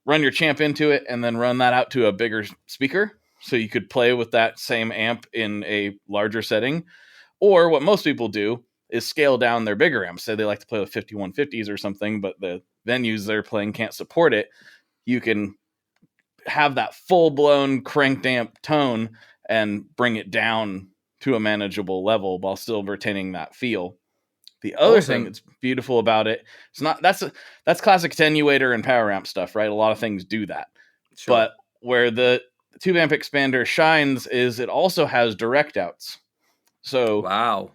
your Champ into it, and then run that out to a bigger speaker. So you could play with that same amp in a larger setting. Or what most people do is scale down their bigger amps. Say they like to play with 5150s or something, but the venues they're playing can't support it. You can have that full-blown cranked amp tone and bring it down to a manageable level while still retaining that feel. The other thing that's beautiful about it, that's classic attenuator and power amp stuff, right? A lot of things do that. Sure. But where the tube amp expander shines is it also has direct outs. So wow.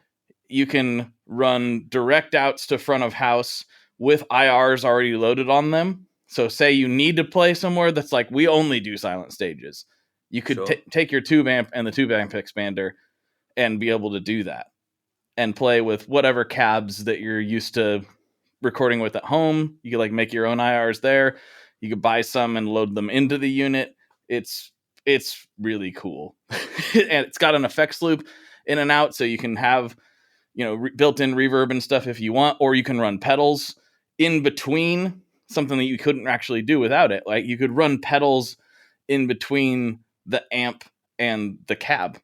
You can run direct outs to front of house with IRs already loaded on them. So say you need to play somewhere that's like, we only do silent stages. You could take your tube amp and the tube amp expander and be able to do that and play with whatever cabs that you're used to recording with at home. You could like make your own IRs there. You could buy some and load them into the unit. It's really cool. And it's got an effects loop in and out. So you can have, built-in reverb and stuff if you want, or you can run pedals in between, something that you couldn't actually do without it. Like you could run pedals in between the amp and the cab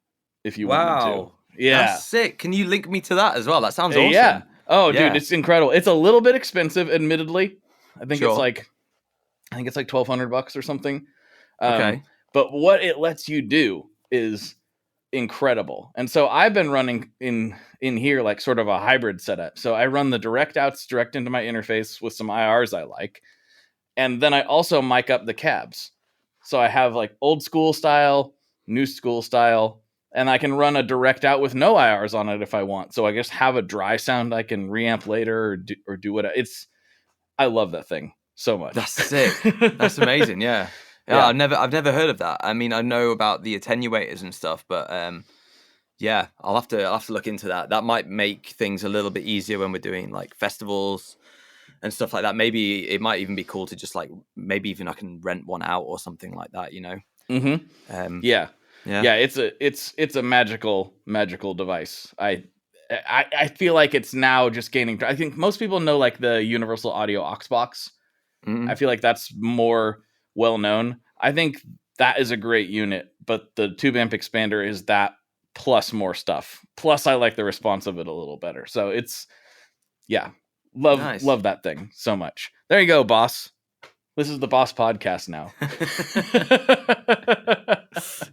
if you wanted to. Yeah. That's sick. Can you link me to that as well? That sounds awesome. Yeah. Oh, dude, it's incredible. It's a little bit expensive, admittedly. I think it's like $1,200 or something. Okay. But what it lets you do is incredible. And so I've been running in here like sort of a hybrid setup. So I run the direct outs direct into my interface with some IRs I like. And then I also mic up the cabs. So I have like old school style, new school style, and I can run a direct out with no IRs on it if I want. So I just have a dry sound I can reamp later or do what I love that thing so much. That's sick. That's amazing. Yeah. Yeah, I've never heard of that. I mean, I know about the attenuators and stuff, but I'll have to look into that. That might make things a little bit easier when we're doing like festivals and stuff like that. Maybe it might even be cool to just like maybe even I can rent one out or something like that. Mm-hmm. Yeah. It's a magical device. I feel like it's now just gaining. I think most people know like the Universal Audio aux box. Mm-hmm. I feel like that's more well known. I think that is a great unit, but the tube amp expander is that plus more stuff. Plus I like the response of it a little better. So love that thing so much. There you go, boss. This is the Boss Podcast now.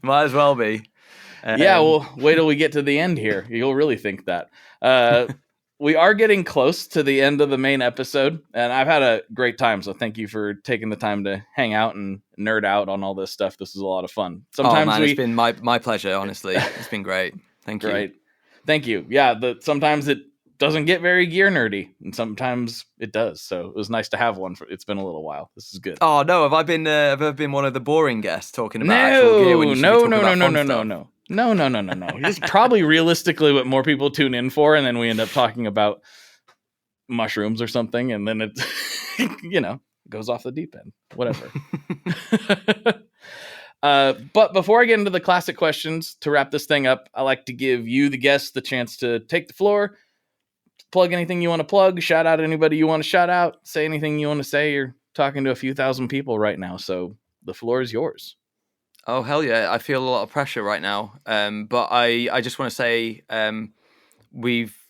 Might as well be. Yeah, well, wait till we get to the end here. You'll really think that. We are getting close to the end of the main episode, and I've had a great time, so thank you for taking the time to hang out and nerd out on all this stuff. This is a lot of fun. Sometimes it's been my pleasure, honestly. It's been great. Thank you. Great. Thank you. Yeah, sometimes it doesn't get very gear nerdy, and sometimes it does, so it was nice to have one. It's been a little while. This is good. Oh, no, have I been one of the boring guests talking about actual gear when you should be talking about fun stuff? No. It's probably realistically what more people tune in for, and then we end up talking about mushrooms or something, and then it, goes off the deep end. Whatever. But before I get into the classic questions, to wrap this thing up, I like to give you, the guests, the chance to take the floor, plug anything you want to plug, shout out anybody you want to shout out, say anything you want to say. You're talking to a few thousand people right now, so the floor is yours. Oh, hell yeah. I feel a lot of pressure right now. But I just want to say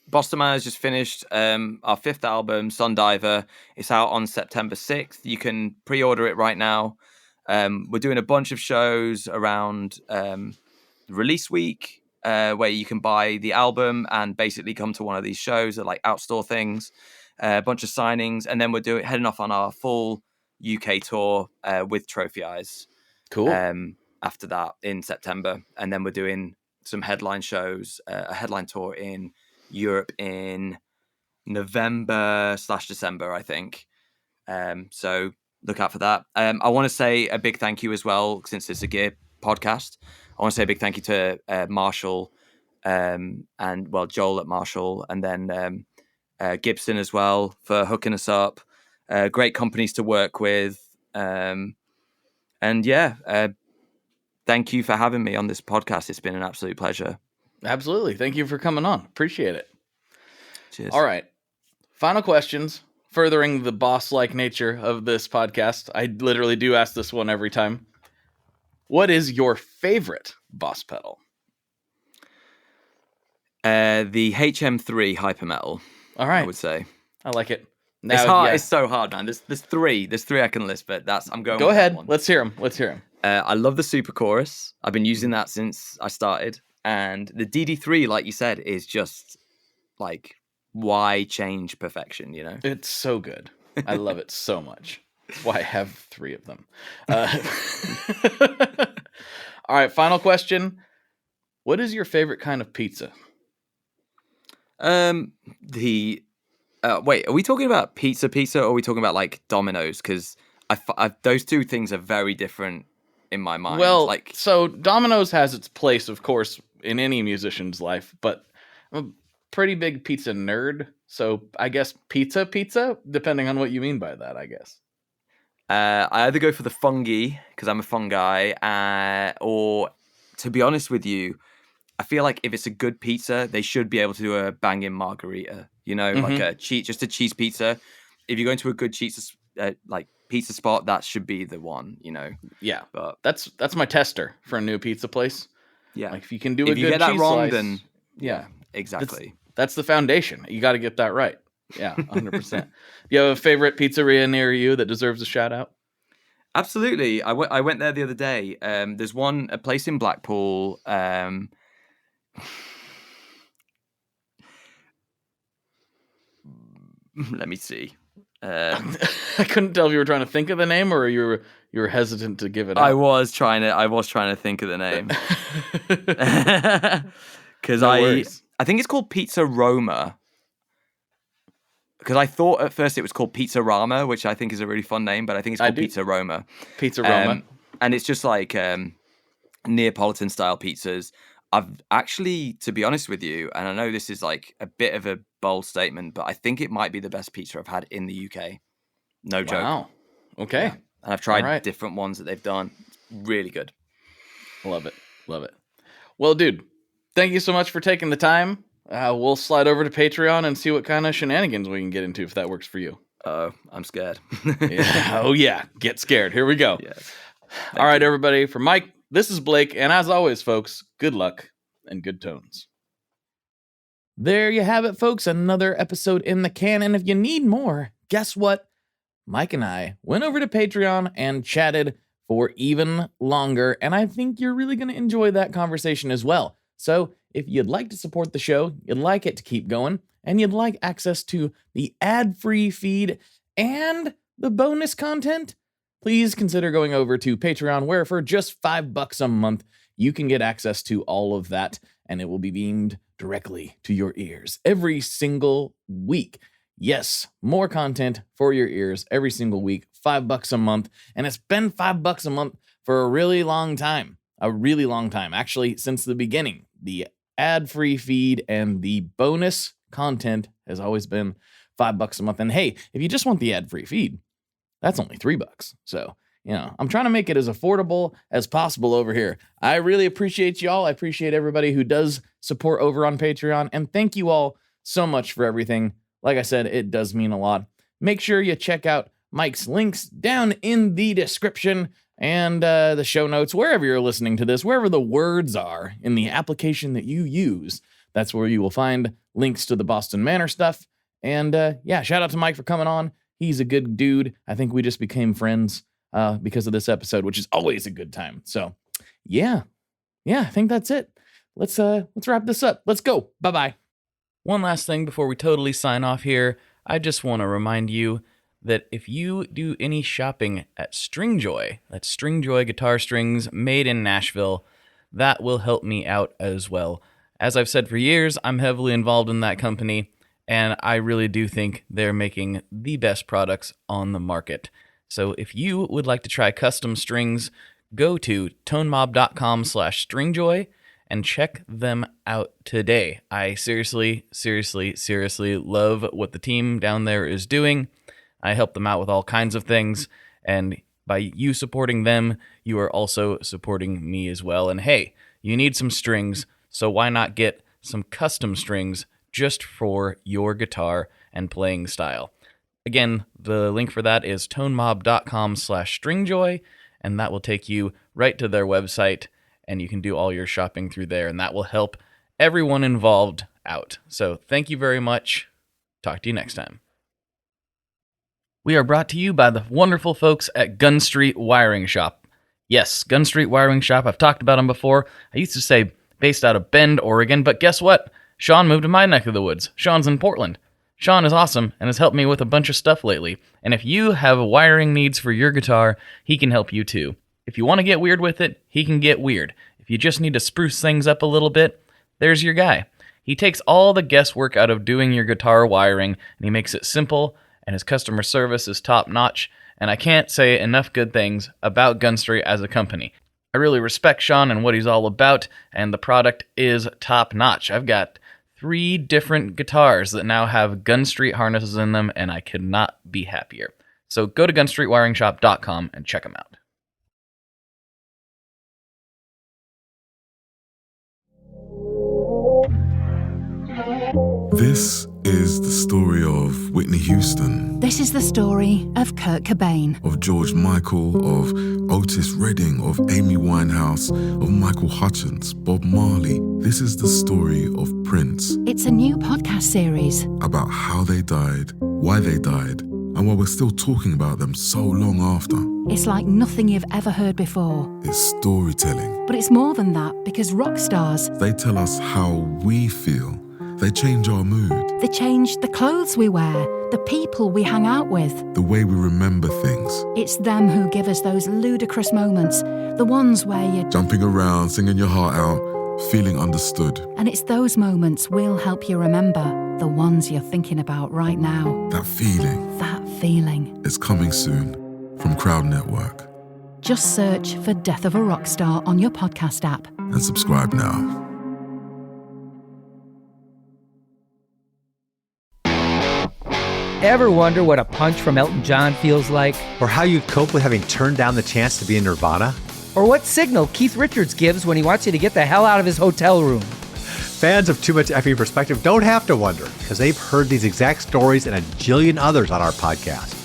Boston Manor has just finished our fifth album, Sundiver. It's out on September 6th. You can pre-order it right now. We're doing a bunch of shows around release week where you can buy the album and basically come to one of these shows that like outstore things, a bunch of signings, and then we're heading off on our full UK tour with Trophy Eyes. Cool. After that in September, and then we're doing some headline shows, a headline tour in Europe in November/December, I think. So look out for that. I want to say a big thank you as well, since it's a gear podcast. I want to say a big thank you to Marshall and Joel at Marshall, and then Gibson as well for hooking us up. Great companies to work with, and thank you for having me on this podcast. It's been an absolute pleasure. Absolutely. Thank you for coming on. Appreciate it. Cheers. All right. Final questions, furthering the boss-like nature of this podcast. I literally do ask this one every time. What is your favorite Boss pedal? The HM3 Hypermetal. All right. I would say. I like it. Now, it's hard. yeah. It's so hard, man. There's three. There's three I can list, but I'm going. Go ahead. That one. Let's hear them. I love the Super Chorus. I've been using that since I started. And the DD3, like you said, is just like, why change perfection, It's so good. I love it so much. That's why I have 3 of them. All right, final question. What is your favorite kind of pizza? Wait, are we talking about pizza, or are we talking about like Domino's? Because those two things are very different in my mind. Well, so Domino's has its place, of course, in any musician's life, but I'm a pretty big pizza nerd, so I guess pizza, depending on what you mean by that, I guess. I either go for the fungi, because I'm a fun guy, or, to be honest with you, I feel like if it's a good pizza, they should be able to do a banging margarita, like just a cheese pizza. If you're going to a good pizza spot, that should be the one, Yeah, but that's my tester for a new pizza place. Yeah, like if you can do a good cheese if you get that wrong, slice, then yeah, exactly. That's the foundation. You got to get that right. Yeah, 100%. Do you have a favorite pizzeria near you that deserves a shout out? Absolutely. I went there the other day. There's a place in Blackpool. Let me see. I couldn't tell if you were trying to think of the name or you were hesitant to give it up. I was trying to think of the name. Because I think it's called Pizza Roma. Because I thought at first it was called Pizza Rama, which I think is a really fun name, but I think it's called Pizza Roma. Pizza Roma. And it's just like Neapolitan style pizzas. I've actually, to be honest with you, and I know this is like a bit of a bold statement, but I think it might be the best pizza I've had in the UK. No joke. Wow. Okay. Yeah. And I've tried different ones that they've done. Really good. Love it. Well, dude, thank you so much for taking the time. We'll slide over to Patreon and see what kind of shenanigans we can get into if that works for you. Oh, I'm scared. Yeah. Oh, yeah. Get scared. Here we go. Yeah. All right, everybody. For Mike, this is Blake. And as always, folks, good luck and good tones. There you have it, folks. Another episode in the can. And if you need more, guess what? Mike and I went over to Patreon and chatted for even longer, and I think you're really going to enjoy that conversation as well. So if you'd like to support the show, you'd like it to keep going, and you'd like access to the ad-free feed and the bonus content, please consider going over to Patreon, where for just $5 a month, you can get access to all of that, and it will be beamed directly to your ears every single week. Yes, more content for your ears every single week, $5 a month, and it's been $5 a month for a really long time. Actually, since the beginning. The ad-free feed and the bonus content has always been $5 a month. And hey, if you just want the ad-free feed, that's only $3. So, I'm trying to make it as affordable as possible over here. I really appreciate y'all. I appreciate everybody who does support over on Patreon. And thank you all so much for everything. Like I said, it does mean a lot. Make sure you check out Mike's links down in the description and the show notes, wherever you're listening to this, wherever the words are in the application that you use. That's where you will find links to the Boston Manor stuff. And shout out to Mike for coming on. He's a good dude. I think we just became friends because of this episode, which is always a good time. So, yeah, I think that's it. Let's wrap this up. Let's go. Bye-bye. One last thing before we totally sign off here. I just want to remind you that if you do any shopping at Stringjoy, that's Stringjoy guitar strings made in Nashville, that will help me out as well. As I've said for years, I'm heavily involved in that company, and I really do think they're making the best products on the market. So if you would like to try custom strings, go to tonemob.com/stringjoy and check them out today. I seriously love what the team down there is doing. I help them out with all kinds of things, and by you supporting them, you are also supporting me as well. And hey, you need some strings, so why not get some custom strings just for your guitar and playing style? Again, the link for that is tonemob.com/stringjoy, and that will take you right to their website, and you can do all your shopping through there, and that will help everyone involved out. So thank you very much. Talk to you next time. We are brought to you by the wonderful folks at Gun Street Wiring Shop. Yes, Gun Street Wiring Shop. I've talked about them before. I used to say based out of Bend, Oregon, but guess what? Sean moved to my neck of the woods. Sean's in Portland. Sean is awesome and has helped me with a bunch of stuff lately. And if you have wiring needs for your guitar, he can help you too. If you want to get weird with it, he can get weird. If you just need to spruce things up a little bit, there's your guy. He takes all the guesswork out of doing your guitar wiring, and he makes it simple, and his customer service is top-notch, and I can't say enough good things about Gun Street as a company. I really respect Sean and what he's all about, and the product is top-notch. I've got 3 different guitars that now have Gun Street harnesses in them, and I could not be happier. So go to gunstreetwiringshop.com and check them out. This is the story of Whitney Houston. This is the story of Kurt Cobain. Of George Michael, of Otis Redding, of Amy Winehouse, of Michael Hutchence, Bob Marley. This is the story of Prince. It's a new podcast series about how they died, why they died, and why we're still talking about them so long after. It's like nothing you've ever heard before. It's storytelling. But it's more than that, because rock stars, they tell us how we feel. They change our mood. They change the clothes we wear, the people we hang out with, the way we remember things. It's them who give us those ludicrous moments, the ones where you're jumping around, singing your heart out, feeling understood. And it's those moments we'll help you remember, the ones you're thinking about right now. That feeling. It's coming soon from Crowd Network. Just search for Death of a Rock Star on your podcast app. And subscribe now. Ever wonder what a punch from Elton John feels like? Or how you'd cope with having turned down the chance to be in Nirvana? Or what signal Keith Richards gives when he wants you to get the hell out of his hotel room? Fans of Too Much Effing Perspective don't have to wonder, because they've heard these exact stories and a jillion others on our podcast.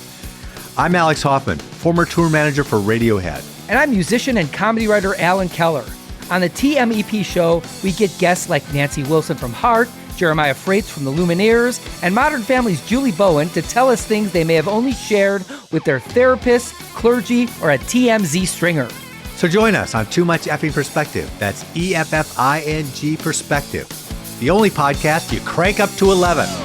I'm Alex Hoffman, former tour manager for Radiohead. And I'm musician and comedy writer Alan Keller. On the TMEP show, we get guests like Nancy Wilson from Heart, Jeremiah Freites from the Lumineers, and Modern Family's Julie Bowen to tell us things they may have only shared with their therapist, clergy, or a TMZ stringer. So join us on Too Much Effing Perspective. That's EFFING Perspective. The only podcast you crank up to 11.